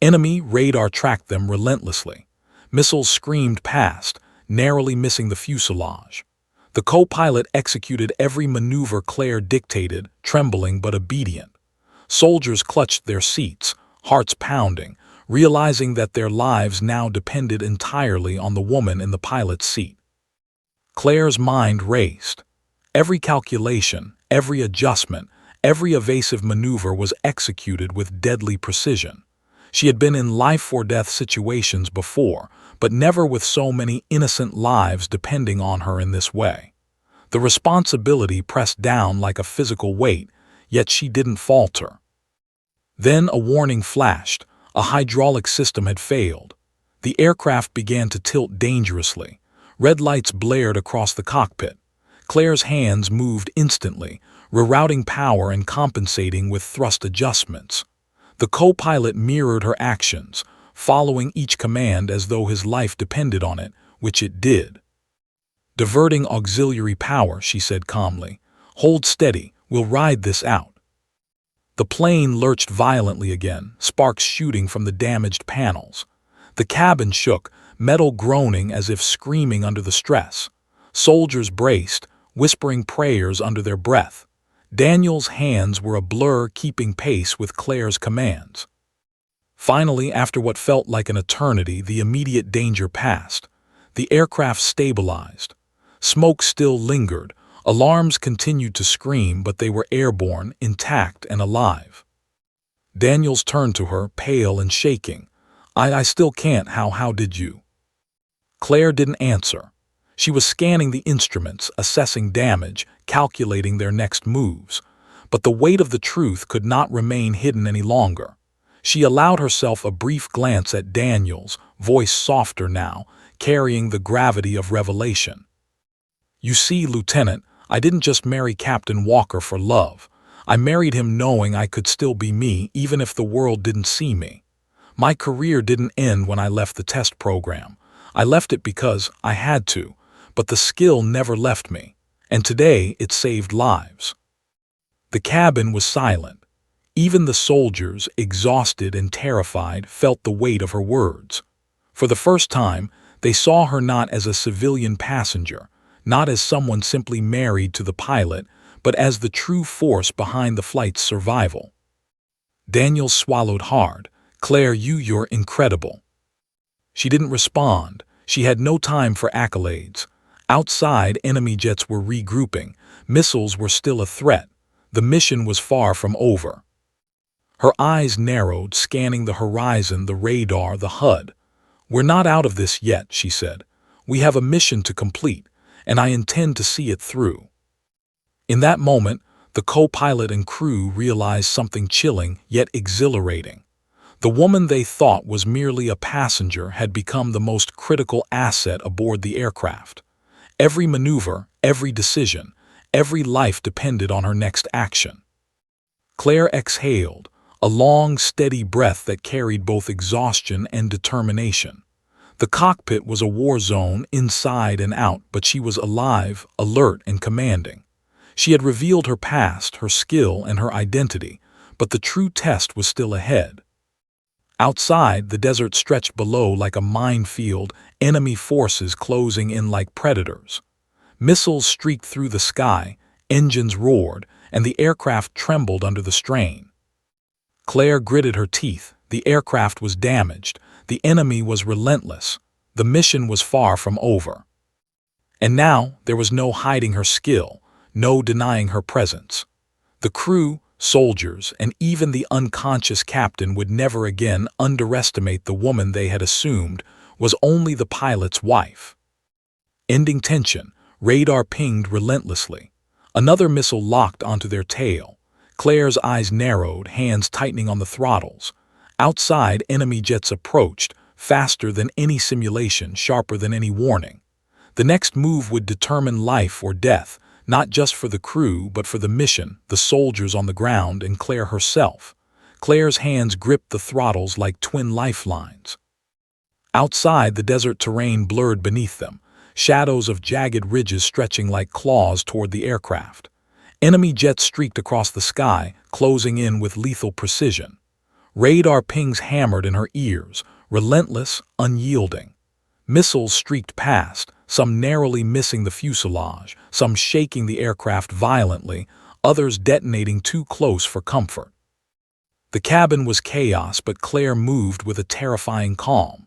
Enemy radar tracked them relentlessly. Missiles screamed past, narrowly missing the fuselage. The co-pilot executed every maneuver Claire dictated, trembling but obedient. Soldiers clutched their seats, hearts pounding, realizing that their lives now depended entirely on the woman in the pilot's seat. Claire's mind raced. Every calculation, every adjustment, every evasive maneuver was executed with deadly precision. She had been in life-or-death situations before, but never with so many innocent lives depending on her in this way. The responsibility pressed down like a physical weight, yet she didn't falter. Then a warning flashed. A hydraulic system had failed. The aircraft began to tilt dangerously. Red lights blared across the cockpit. Claire's hands moved instantly, rerouting power and compensating with thrust adjustments. The co-pilot mirrored her actions, following each command as though his life depended on it, which it did. "Diverting auxiliary power," she said calmly. "Hold steady, we'll ride this out." The plane lurched violently again, sparks shooting from the damaged panels. The cabin shook, metal groaning as if screaming under the stress. Soldiers braced, whispering prayers under their breath. Daniel's hands were a blur, keeping pace with Claire's commands. Finally, after what felt like an eternity, the immediate danger passed. The aircraft stabilized. Smoke still lingered. Alarms continued to scream, but they were airborne, intact and alive. Daniels turned to her, pale and shaking. I still can't. How did you?" Claire didn't answer. She was scanning the instruments, assessing damage, calculating their next moves. But the weight of the truth could not remain hidden any longer. She allowed herself a brief glance at Daniels, voice softer now, carrying the gravity of revelation. "You see, Lieutenant, I didn't just marry Captain Walker for love. I married him knowing I could still be me even if the world didn't see me. My career didn't end when I left the test program. I left it because I had to, but the skill never left me, and today it saved lives." The cabin was silent. Even the soldiers, exhausted and terrified, felt the weight of her words. For the first time, they saw her not as a civilian passenger, not as someone simply married to the pilot, but as the true force behind the flight's survival. Daniels swallowed hard. "Claire, you're incredible." She didn't respond. She had no time for accolades. Outside, enemy jets were regrouping. Missiles were still a threat. The mission was far from over. Her eyes narrowed, scanning the horizon, the radar, the HUD. "We're not out of this yet," she said. "We have a mission to complete, and I intend to see it through." In that moment, the co-pilot and crew realized something chilling yet exhilarating. The woman they thought was merely a passenger had become the most critical asset aboard the aircraft. Every maneuver, every decision, every life depended on her next action. Claire exhaled, a long, steady breath that carried both exhaustion and determination. The cockpit was a war zone inside and out, but she was alive, alert, and commanding. She had revealed her past, her skill, and her identity, but the true test was still ahead. Outside, the desert stretched below like a minefield, enemy forces closing in like predators. Missiles streaked through the sky, engines roared, and the aircraft trembled under the strain. Claire gritted her teeth. The aircraft was damaged. The enemy was relentless. The mission was far from over. And now there was no hiding her skill, no denying her presence. The crew, soldiers, and even the unconscious captain would never again underestimate the woman they had assumed was only the pilot's wife. Ending tension, radar pinged relentlessly. Another missile locked onto their tail. Claire's eyes narrowed, hands tightening on the throttles. Outside, enemy jets approached, faster than any simulation, sharper than any warning. The next move would determine life or death, not just for the crew, but for the mission, the soldiers on the ground, and Claire herself. Claire's hands gripped the throttles like twin lifelines. Outside, the desert terrain blurred beneath them, shadows of jagged ridges stretching like claws toward the aircraft. Enemy jets streaked across the sky, closing in with lethal precision. Radar pings hammered in her ears, relentless, unyielding. Missiles streaked past, some narrowly missing the fuselage, some shaking the aircraft violently, others detonating too close for comfort. The cabin was chaos, but Claire moved with a terrifying calm.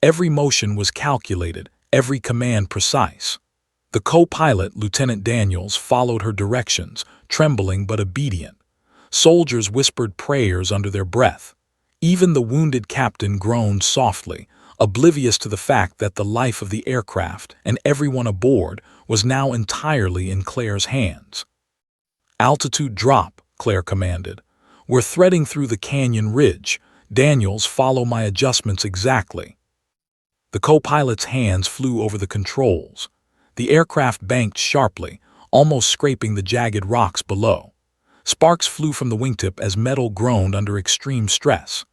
Every motion was calculated, every command precise. The co-pilot, Lieutenant Daniels, followed her directions, trembling but obedient. Soldiers whispered prayers under their breath. Even the wounded captain groaned softly, oblivious to the fact that the life of the aircraft and everyone aboard was now entirely in Claire's hands. "Altitude drop," Claire commanded. "We're threading through the canyon ridge. Daniels, follow my adjustments exactly." The co-pilot's hands flew over the controls. The aircraft banked sharply, almost scraping the jagged rocks below. Sparks flew from the wingtip as metal groaned under extreme stress.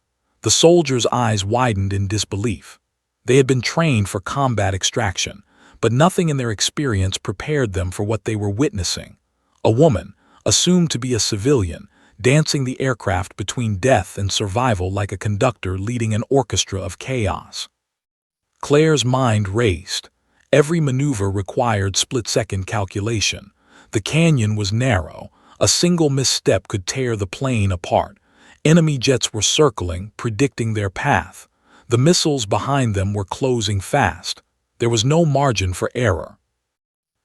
The soldiers' eyes widened in disbelief. They had been trained for combat extraction, but nothing in their experience prepared them for what they were witnessing. A woman, assumed to be a civilian, dancing the aircraft between death and survival like a conductor leading an orchestra of chaos. Claire's mind raced. Every maneuver required split-second calculation. The canyon was narrow. A single misstep could tear the plane apart. Enemy jets were circling, predicting their path. The missiles behind them were closing fast. There was no margin for error.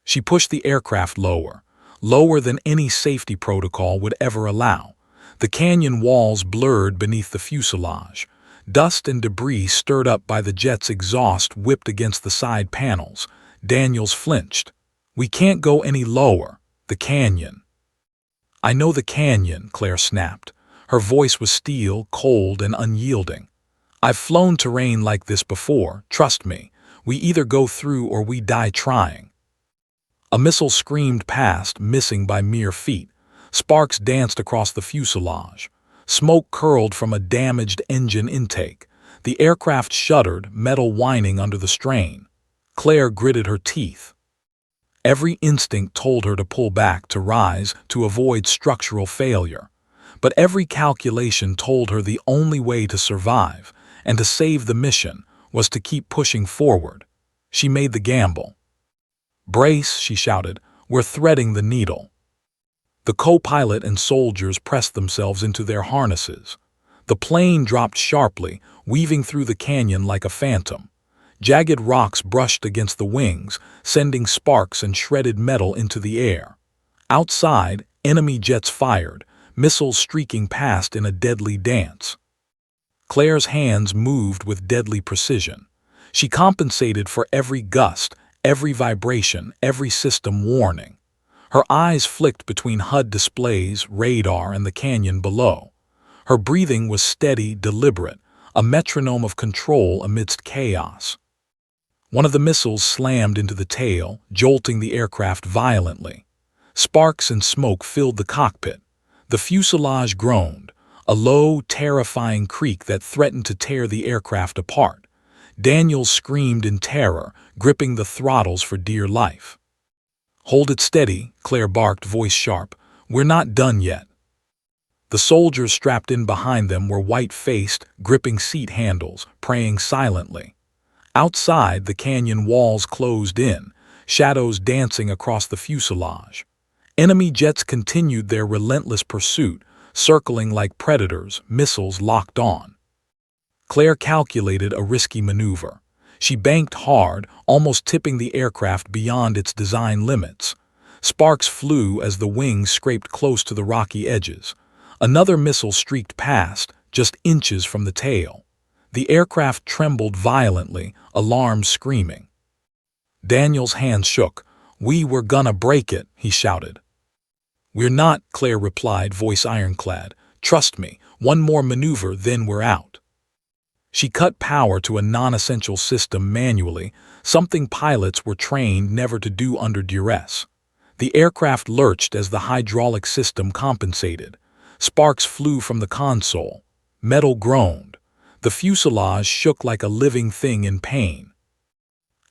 She pushed the aircraft lower, lower than any safety protocol would ever allow. The canyon walls blurred beneath the fuselage. Dust and debris stirred up by the jet's exhaust whipped against the side panels. Daniels flinched. "We can't go any lower. The canyon." "I know the canyon," Claire snapped. Her voice was steel, cold, and unyielding. "I've flown terrain like this before, trust me. We either go through or we die trying." A missile screamed past, missing by mere feet. Sparks danced across the fuselage. Smoke curled from a damaged engine intake. The aircraft shuddered, metal whining under the strain. Claire gritted her teeth. Every instinct told her to pull back, to rise, to avoid structural failure. But every calculation told her the only way to survive and to save the mission was to keep pushing forward. She made the gamble. "Brace," she shouted, "we're threading the needle." The co-pilot and soldiers pressed themselves into their harnesses. The plane dropped sharply, weaving through the canyon like a phantom. Jagged rocks brushed against the wings, sending sparks and shredded metal into the air. Outside, enemy jets fired, missiles streaking past in a deadly dance. Claire's hands moved with deadly precision. She compensated for every gust, every vibration, every system warning. Her eyes flicked between HUD displays, radar, and the canyon below. Her breathing was steady, deliberate, a metronome of control amidst chaos. One of the missiles slammed into the tail, jolting the aircraft violently. Sparks and smoke filled the cockpit. The fuselage groaned, a low, terrifying creak that threatened to tear the aircraft apart. Daniels screamed in terror, gripping the throttles for dear life. "Hold it steady," Claire barked, voice sharp. "We're not done yet." The soldiers strapped in behind them were white-faced, gripping seat handles, praying silently. Outside, the canyon walls closed in, shadows dancing across the fuselage. Enemy jets continued their relentless pursuit, circling like predators, missiles locked on. Claire calculated a risky maneuver. She banked hard, almost tipping the aircraft beyond its design limits. Sparks flew as the wings scraped close to the rocky edges. Another missile streaked past, just inches from the tail. The aircraft trembled violently, alarms screaming. Daniel's hands shook. "We were gonna break it," he shouted. "We're not," Claire replied, voice ironclad. "Trust me, one more maneuver, then we're out." She cut power to a non-essential system manually, something pilots were trained never to do under duress. The aircraft lurched as the hydraulic system compensated. Sparks flew from the console. Metal groaned. The fuselage shook like a living thing in pain.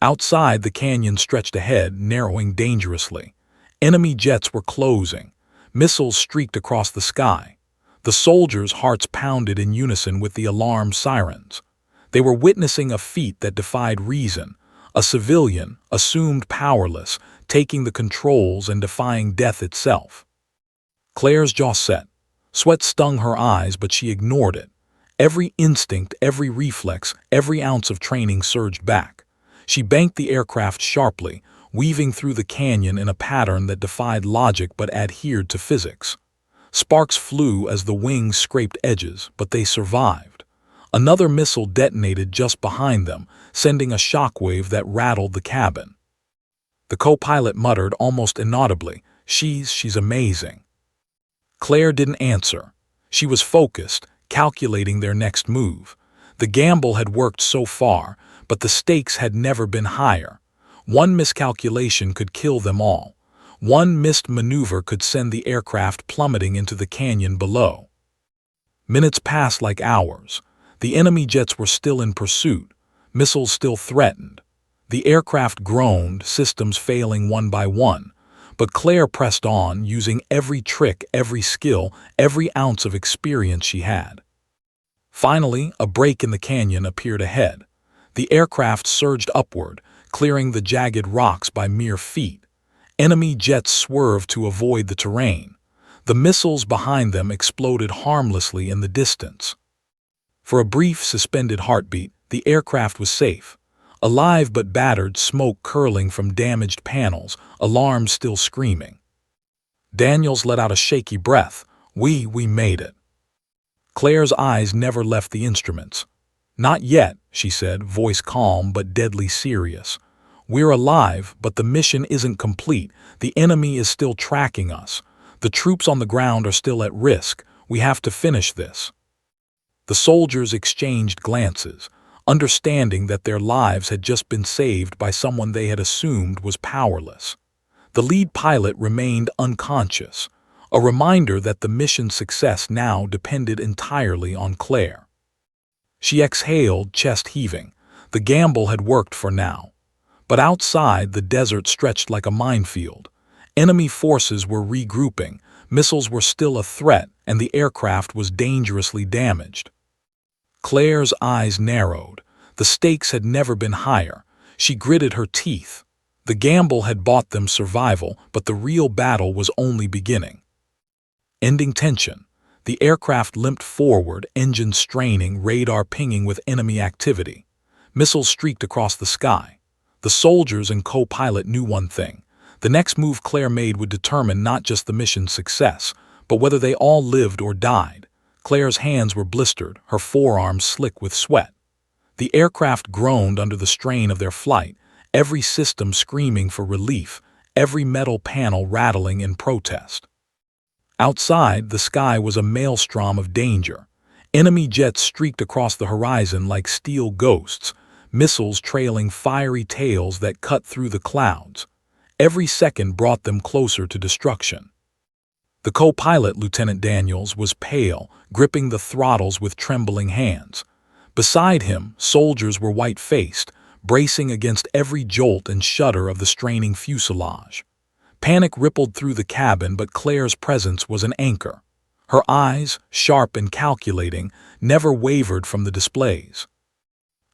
Outside, the canyon stretched ahead, narrowing dangerously. Enemy jets were closing. Missiles streaked across the sky. The soldiers' hearts pounded in unison with the alarm sirens. They were witnessing a feat that defied reason. A civilian, assumed powerless, taking the controls and defying death itself. Claire's jaw set. Sweat stung her eyes, but she ignored it. Every instinct, every reflex, every ounce of training surged back. She banked the aircraft sharply, weaving through the canyon in a pattern that defied logic but adhered to physics. Sparks flew as the wings scraped edges, but they survived. Another missile detonated just behind them, sending a shockwave that rattled the cabin. The co-pilot muttered almost inaudibly, She's amazing." Claire didn't answer. She was focused, calculating their next move. The gamble had worked so far, but the stakes had never been higher. One miscalculation could kill them all. One missed maneuver could send the aircraft plummeting into the canyon below. Minutes passed like hours. The enemy jets were still in pursuit. Missiles still threatened. The aircraft groaned, systems failing one by one. But Claire pressed on, using every trick, every skill, every ounce of experience she had. Finally, a break in the canyon appeared ahead. The aircraft surged upward, clearing the jagged rocks by mere feet. Enemy jets swerved to avoid the terrain. The missiles behind them exploded harmlessly in the distance. For a brief, suspended heartbeat, the aircraft was safe. Alive but battered, smoke curling from damaged panels, alarms still screaming. Daniels let out a shaky breath. We made it." Claire's eyes never left the instruments. "Not yet," she said, voice calm but deadly serious. "We're alive, but the mission isn't complete. The enemy is still tracking us. The troops on the ground are still at risk. We have to finish this." The soldiers exchanged glances, understanding that their lives had just been saved by someone they had assumed was powerless. The lead pilot remained unconscious, a reminder that the mission's success now depended entirely on Claire. She exhaled, chest heaving. The gamble had worked for now. But outside, the desert stretched like a minefield. Enemy forces were regrouping, Missiles were still a threat, and the aircraft was dangerously damaged. Claire's eyes narrowed. The stakes had never been higher. She gritted her teeth. The gamble had bought them survival, but the real battle was only beginning. Ending tension, the aircraft limped forward, engines straining, radar pinging with enemy activity. Missiles streaked across the sky. The soldiers and co-pilot knew one thing. The next move Claire made would determine not just the mission's success, but whether they all lived or died. Claire's hands were blistered, her forearms slick with sweat. The aircraft groaned under the strain of their flight, every system screaming for relief, every metal panel rattling in protest. Outside, the sky was a maelstrom of danger. Enemy jets streaked across the horizon like steel ghosts, missiles trailing fiery tails that cut through the clouds. Every second brought them closer to destruction. The co-pilot, Lieutenant Daniels, was pale, gripping the throttles with trembling hands. Beside him, soldiers were white-faced, bracing against every jolt and shudder of the straining fuselage. Panic rippled through the cabin, but Claire's presence was an anchor. Her eyes, sharp and calculating, never wavered from the displays.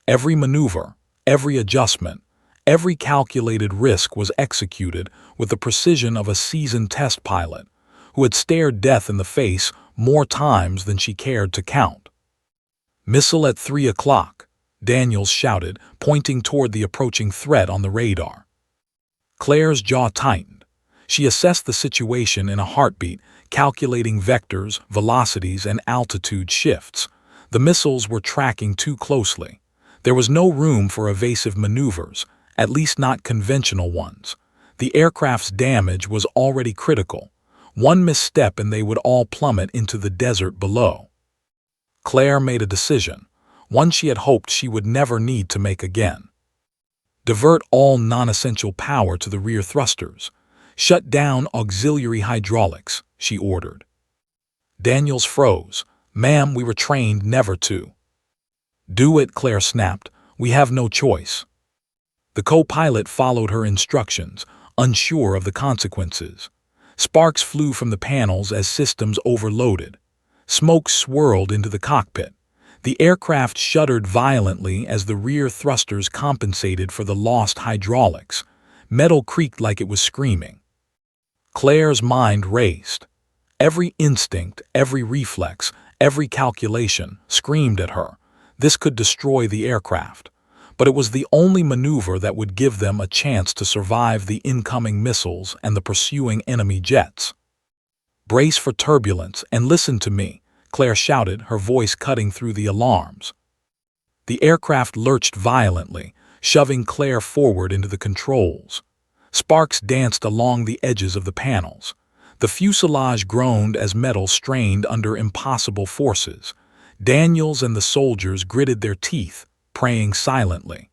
Every maneuver, every adjustment, every calculated risk was executed with the precision of a seasoned test pilot who had stared death in the face more times than she cared to count. "Missile at 3 o'clock, Daniels shouted, pointing toward the approaching threat on the radar. Claire's jaw tightened. She assessed the situation in a heartbeat, calculating vectors, velocities, and altitude shifts. The missiles were tracking too closely. There was no room for evasive maneuvers, at least not conventional ones. The aircraft's damage was already critical. One misstep and they would all plummet into the desert below. Claire made a decision, one she had hoped she would never need to make again. Divert all non-essential power to the rear thrusters. Shut down auxiliary hydraulics, she ordered. Daniels froze. "Ma'am, we were trained never to." "Do it," Claire snapped. "We have no choice." The co-pilot followed her instructions, unsure of the consequences. Sparks flew from the panels as systems overloaded. Smoke swirled into the cockpit. The aircraft shuddered violently as the rear thrusters compensated for the lost hydraulics. Metal creaked like it was screaming. Claire's mind raced. Every instinct, every reflex, every calculation screamed at her. This could destroy the aircraft. But it was the only maneuver that would give them a chance to survive the incoming missiles and the pursuing enemy jets. "Brace for turbulence and listen to me," Claire shouted, her voice cutting through the alarms. The aircraft lurched violently, shoving Claire forward into the controls. Sparks danced along the edges of the panels. The fuselage groaned as metal strained under impossible forces. Daniels and the soldiers gritted their teeth, praying silently.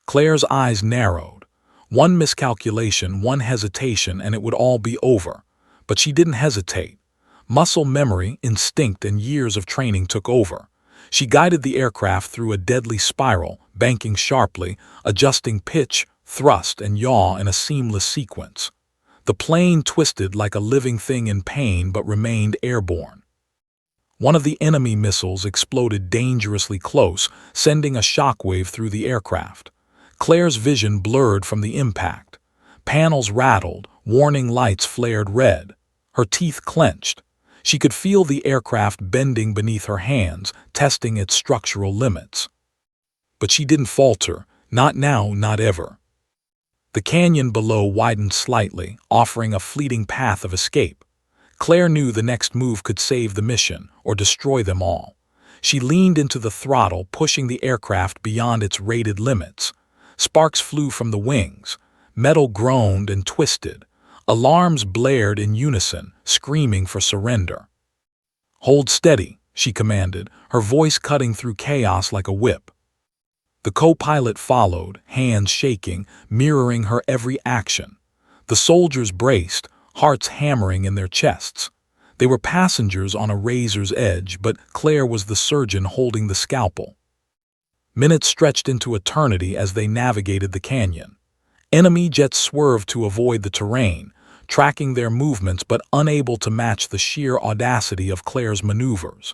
Claire's eyes narrowed. One miscalculation, one hesitation, and it would all be over. But she didn't hesitate. Muscle memory, instinct, and years of training took over. She guided the aircraft through a deadly spiral, banking sharply, adjusting pitch, thrust, and yaw in a seamless sequence. The plane twisted like a living thing in pain but remained airborne. One of the enemy missiles exploded dangerously close, sending a shockwave through the aircraft. Claire's vision blurred from the impact. Panels rattled, warning lights flared red. Her teeth clenched. She could feel the aircraft bending beneath her hands, testing its structural limits. But she didn't falter, not now, not ever. The canyon below widened slightly, offering a fleeting path of escape. Claire knew the next move could save the mission or destroy them all. She leaned into the throttle, pushing the aircraft beyond its rated limits. Sparks flew from the wings. Metal groaned and twisted. Alarms blared in unison, screaming for surrender. "Hold steady," she commanded, her voice cutting through chaos like a whip. The co-pilot followed, hands shaking, mirroring her every action. The soldiers braced, hearts hammering in their chests. They were passengers on a razor's edge, but Claire was the surgeon holding the scalpel. Minutes stretched into eternity as they navigated the canyon. Enemy jets swerved to avoid the terrain. tracking their movements but unable to match the sheer audacity of Claire's maneuvers.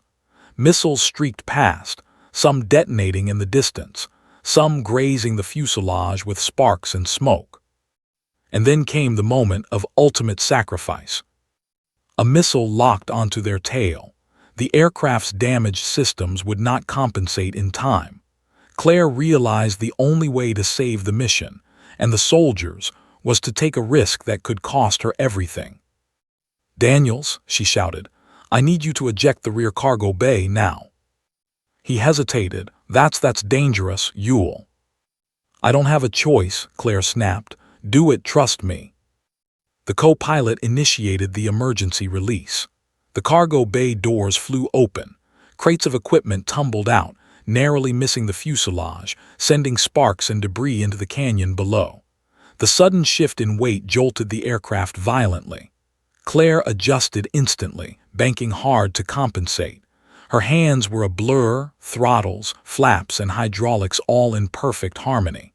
Missiles streaked past, some detonating in the distance, some grazing the fuselage with sparks and smoke. And then came the moment of ultimate sacrifice. A missile locked onto their tail. The aircraft's damaged systems would not compensate in time. Claire realized the only way to save the mission, and the soldiers, was to take a risk that could cost her everything. "Daniels," she shouted, "I need you to eject the rear cargo bay now." He hesitated. That's dangerous, Ewell." "I don't have a choice," Claire snapped. "Do it, trust me." The co-pilot initiated the emergency release. The cargo bay doors flew open. Crates of equipment tumbled out, narrowly missing the fuselage, sending sparks and debris into the canyon below. The sudden shift in weight jolted the aircraft violently. Claire adjusted instantly, banking hard to compensate. Her hands were a blur, throttles, flaps, and hydraulics all in perfect harmony.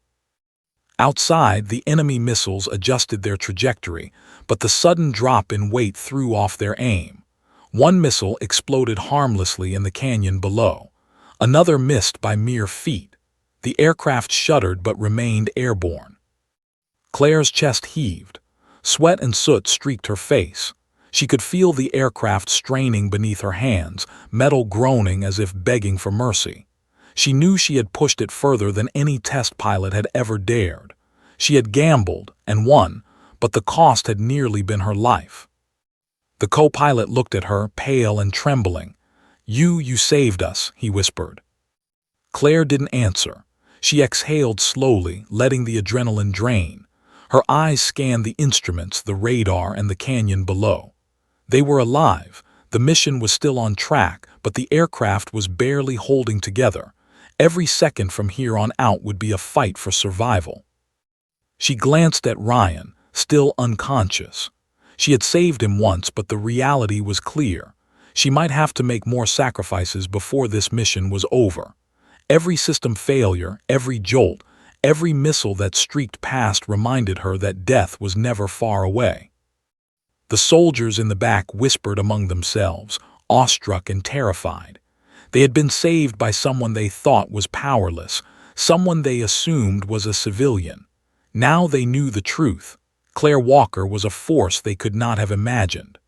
Outside, the enemy missiles adjusted their trajectory, but the sudden drop in weight threw off their aim. One missile exploded harmlessly in the canyon below. Another missed by mere feet. The aircraft shuddered but remained airborne. Claire's chest heaved. Sweat and soot streaked her face. She could feel the aircraft straining beneath her hands, metal groaning as if begging for mercy. She knew she had pushed it further than any test pilot had ever dared. She had gambled and won, but the cost had nearly been her life. The co-pilot looked at her, pale and trembling. You saved us," he whispered. Claire didn't answer. She exhaled slowly, letting the adrenaline drain. Her eyes scanned the instruments, the radar, and the canyon below. They were alive. The mission was still on track, but the aircraft was barely holding together. Every second from here on out would be a fight for survival. She glanced at Ryan, still unconscious. She had saved him once, but the reality was clear. She might have to make more sacrifices before this mission was over. Every system failure, every jolt, every missile that streaked past reminded her that death was never far away. The soldiers in the back whispered among themselves, awestruck and terrified. They had been saved by someone they thought was powerless, someone they assumed was a civilian. Now they knew the truth. Claire Walker was a force they could not have imagined.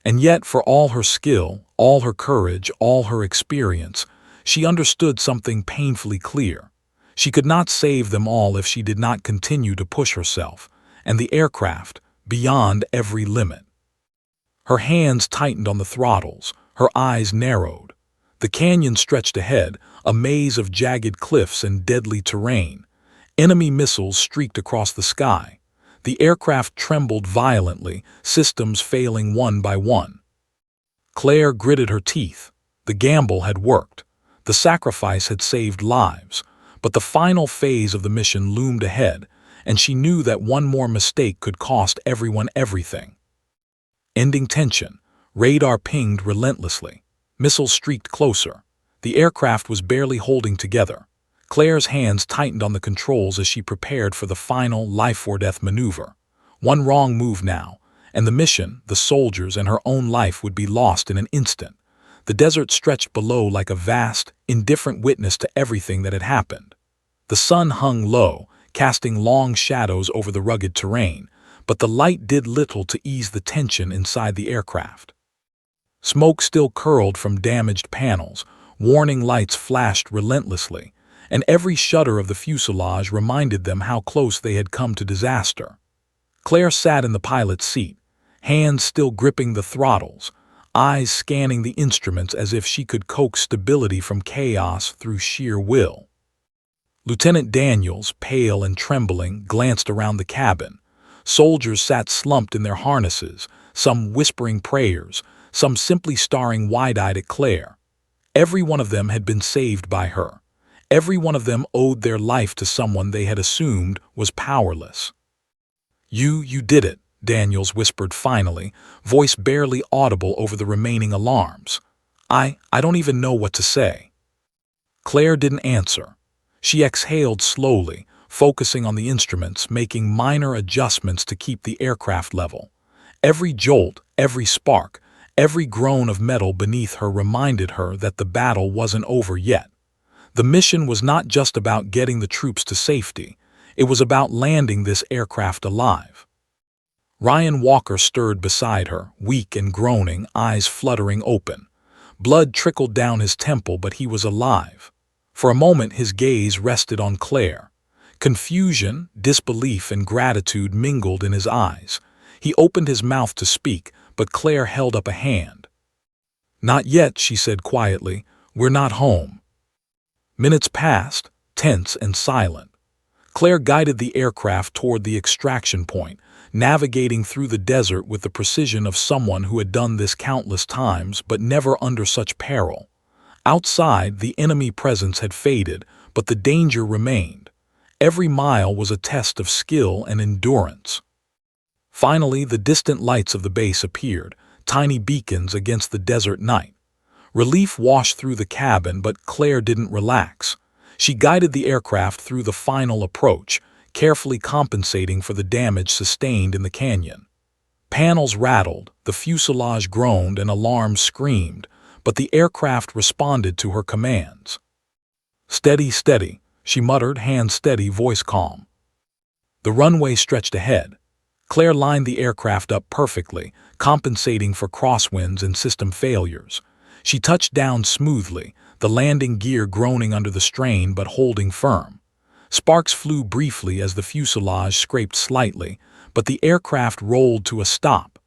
And yet, for all her skill, all her courage, all her experience, she understood something painfully clear. She could not save them all if she did not continue to push herself, and the aircraft, beyond every limit. Her hands tightened on the throttles, her eyes narrowed. The canyon stretched ahead, a maze of jagged cliffs and deadly terrain. Enemy missiles streaked across the sky. The aircraft trembled violently, systems failing one by one. Claire gritted her teeth. The gamble had worked. The sacrifice had saved lives. But the final phase of the mission loomed ahead, and she knew that one more mistake could cost everyone everything. Ending tension. Radar pinged relentlessly. Missiles streaked closer. The aircraft was barely holding together. Claire's hands tightened on the controls as she prepared for the final life-or-death maneuver. One wrong move now, and the mission, the soldiers, and her own life would be lost in an instant. The desert stretched below like a vast, indifferent witness to everything that had happened. The sun hung low, casting long shadows over the rugged terrain, but the light did little to ease the tension inside the aircraft. Smoke still curled from damaged panels, warning lights flashed relentlessly, and every shudder of the fuselage reminded them how close they had come to disaster. Claire sat in the pilot's seat, hands still gripping the throttles, eyes scanning the instruments as if she could coax stability from chaos through sheer will. Lieutenant Daniels, pale and trembling, glanced around the cabin. Soldiers sat slumped in their harnesses, some whispering prayers, some simply staring wide-eyed at Claire. Every one of them had been saved by her. Every one of them owed their life to someone they had assumed was powerless. You did it," Daniels whispered finally, voice barely audible over the remaining alarms. I don't even know what to say." Claire didn't answer. She exhaled slowly, focusing on the instruments, making minor adjustments to keep the aircraft level. Every jolt, every spark, every groan of metal beneath her reminded her that the battle wasn't over yet. The mission was not just about getting the troops to safety, it was about landing this aircraft alive. Ryan Walker stirred beside her, weak and groaning, eyes fluttering open. Blood trickled down his temple, but he was alive. For a moment his gaze rested on Claire. Confusion, disbelief, and gratitude mingled in his eyes. He opened his mouth to speak, but Claire held up a hand. "Not yet," she said quietly. "We're not home." Minutes passed, tense and silent. Claire guided the aircraft toward the extraction point, navigating through the desert with the precision of someone who had done this countless times, but never under such peril. Outside, the enemy presence had faded, but the danger remained. Every mile was a test of skill and endurance. Finally, the distant lights of the base appeared, tiny beacons against the desert night. Relief washed through the cabin, but Claire didn't relax. She guided the aircraft through the final approach, carefully compensating for the damage sustained in the canyon. Panels rattled, the fuselage groaned, and alarms screamed, but the aircraft responded to her commands. "Steady, steady," she muttered, hand steady, voice calm. The runway stretched ahead. Claire lined the aircraft up perfectly, compensating for crosswinds and system failures. She touched down smoothly, the landing gear groaning under the strain but holding firm. Sparks flew briefly as the fuselage scraped slightly, but the aircraft rolled to a stop.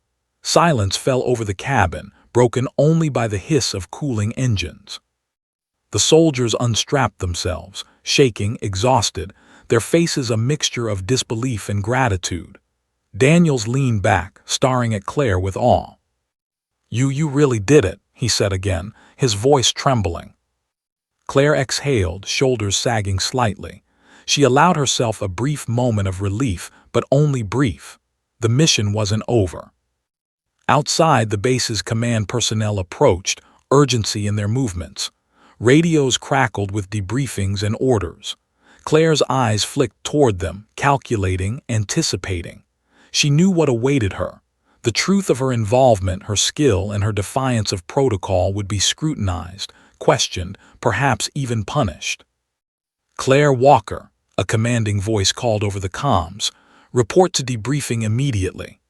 Silence fell over the cabin, broken only by the hiss of cooling engines. The soldiers unstrapped themselves, shaking, exhausted, their faces a mixture of disbelief and gratitude. Daniels leaned back, staring at Claire with awe. You really did it," he said again, his voice trembling. Claire exhaled, shoulders sagging slightly. She allowed herself a brief moment of relief, but only brief. The mission wasn't over. Outside, the base's command personnel approached, urgency in their movements. Radios crackled with debriefings and orders. Claire's eyes flicked toward them, calculating, anticipating. She knew what awaited her. The truth of her involvement, her skill, and her defiance of protocol would be scrutinized, questioned, perhaps even punished. "Claire Walker," a commanding voice called over the comms, "report to debriefing immediately."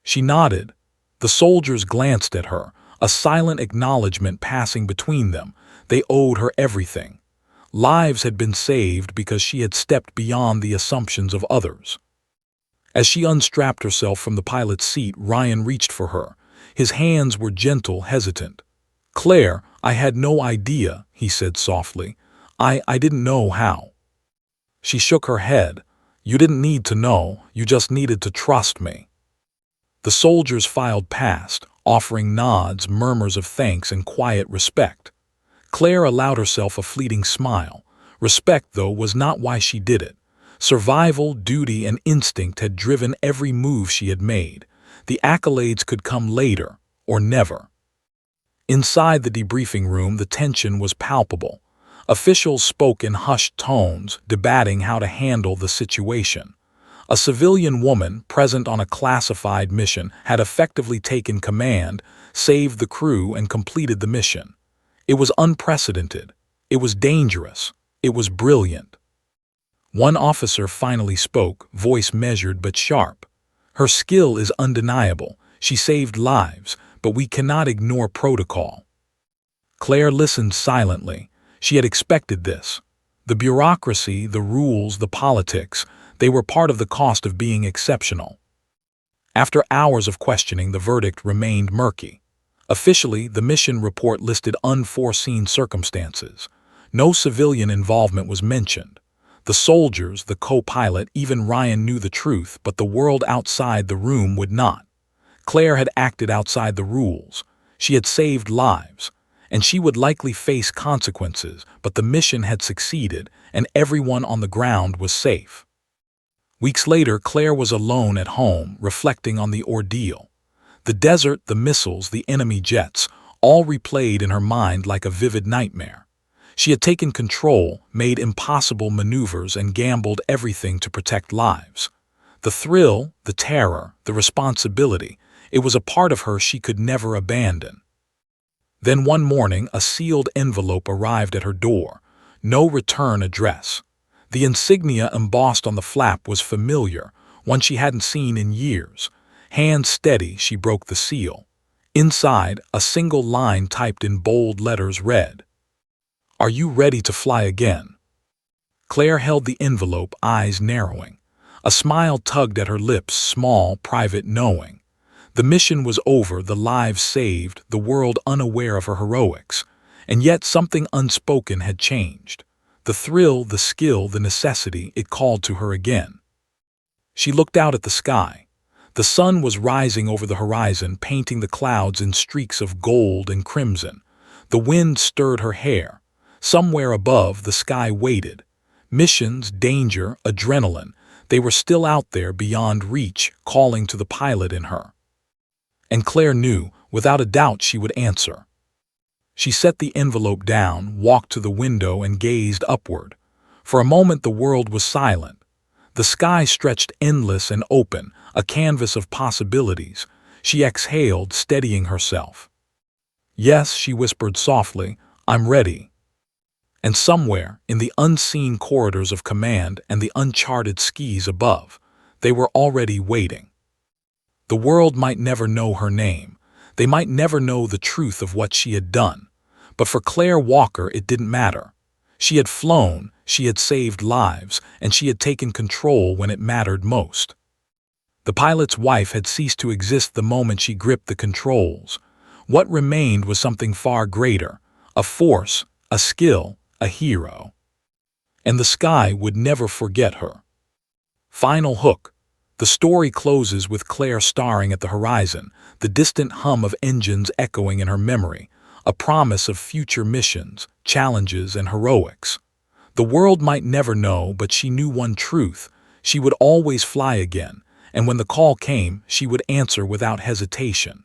She nodded. The soldiers glanced at her, a silent acknowledgement passing between them. They owed her everything. Lives had been saved because she had stepped beyond the assumptions of others. As she unstrapped herself from the pilot's seat, Ryan reached for her. His hands were gentle, hesitant. "Claire, I had no idea," he said softly. I didn't know how." She shook her head. "You didn't need to know, you just needed to trust me." The soldiers filed past, offering nods, murmurs of thanks, and quiet respect. Claire allowed herself a fleeting smile. Respect, though, was not why she did it. Survival, duty, and instinct had driven every move she had made. The accolades could come later, or never. Inside the debriefing room, the tension was palpable. Officials spoke in hushed tones, debating how to handle the situation. A civilian woman, present on a classified mission, had effectively taken command, saved the crew, and completed the mission. It was unprecedented. It was dangerous. It was brilliant. One officer finally spoke, voice measured but sharp. "Her skill is undeniable. She saved lives, but we cannot ignore protocol." Claire listened silently. She had expected this. The bureaucracy, the rules, the politics, they were part of the cost of being exceptional. After hours of questioning, the verdict remained murky. Officially, the mission report listed unforeseen circumstances. No civilian involvement was mentioned. The soldiers, the co-pilot, even Ryan knew the truth, but the world outside the room would not. Claire had acted outside the rules. She had saved lives, and she would likely face consequences, but the mission had succeeded, and everyone on the ground was safe. Weeks later, Claire was alone at home, reflecting on the ordeal. The desert, the missiles, the enemy jets, all replayed in her mind like a vivid nightmare. She had taken control, made impossible maneuvers, and gambled everything to protect lives. The thrill, the terror, the responsibility, it was a part of her she could never abandon. Then one morning, a sealed envelope arrived at her door. No return address. The insignia embossed on the flap was familiar, one she hadn't seen in years. Hands steady, she broke the seal. Inside, a single line typed in bold letters read, "Are you ready to fly again?" Claire held the envelope, eyes narrowing. A smile tugged at her lips, small, private, knowing. The mission was over, the lives saved, the world unaware of her heroics. And yet something unspoken had changed. The thrill, the skill, the necessity, it called to her again. She looked out at the sky. The sun was rising over the horizon, painting the clouds in streaks of gold and crimson. The wind stirred her hair. Somewhere above, the sky waited. Missions, danger, adrenaline, they were still out there beyond reach, calling to the pilot in her. And Claire knew, without a doubt, she would answer. She set the envelope down, walked to the window, and gazed upward. For a moment the world was silent. The sky stretched endless and open, a canvas of possibilities. She exhaled, steadying herself. "Yes," she whispered softly, "I'm ready." And somewhere, in the unseen corridors of command and the uncharted skies above, they were already waiting. The world might never know her name. They might never know the truth of what she had done. But for Claire Walker, it didn't matter. She had flown, she had saved lives, and she had taken control when it mattered most. The pilot's wife had ceased to exist the moment she gripped the controls. What remained was something far greater, a force, a skill, a hero. And the sky would never forget her. Final hook. The story closes with Claire staring at the horizon, the distant hum of engines echoing in her memory, a promise of future missions, challenges, and heroics. The world might never know, but she knew one truth: she would always fly again, and when the call came, she would answer without hesitation.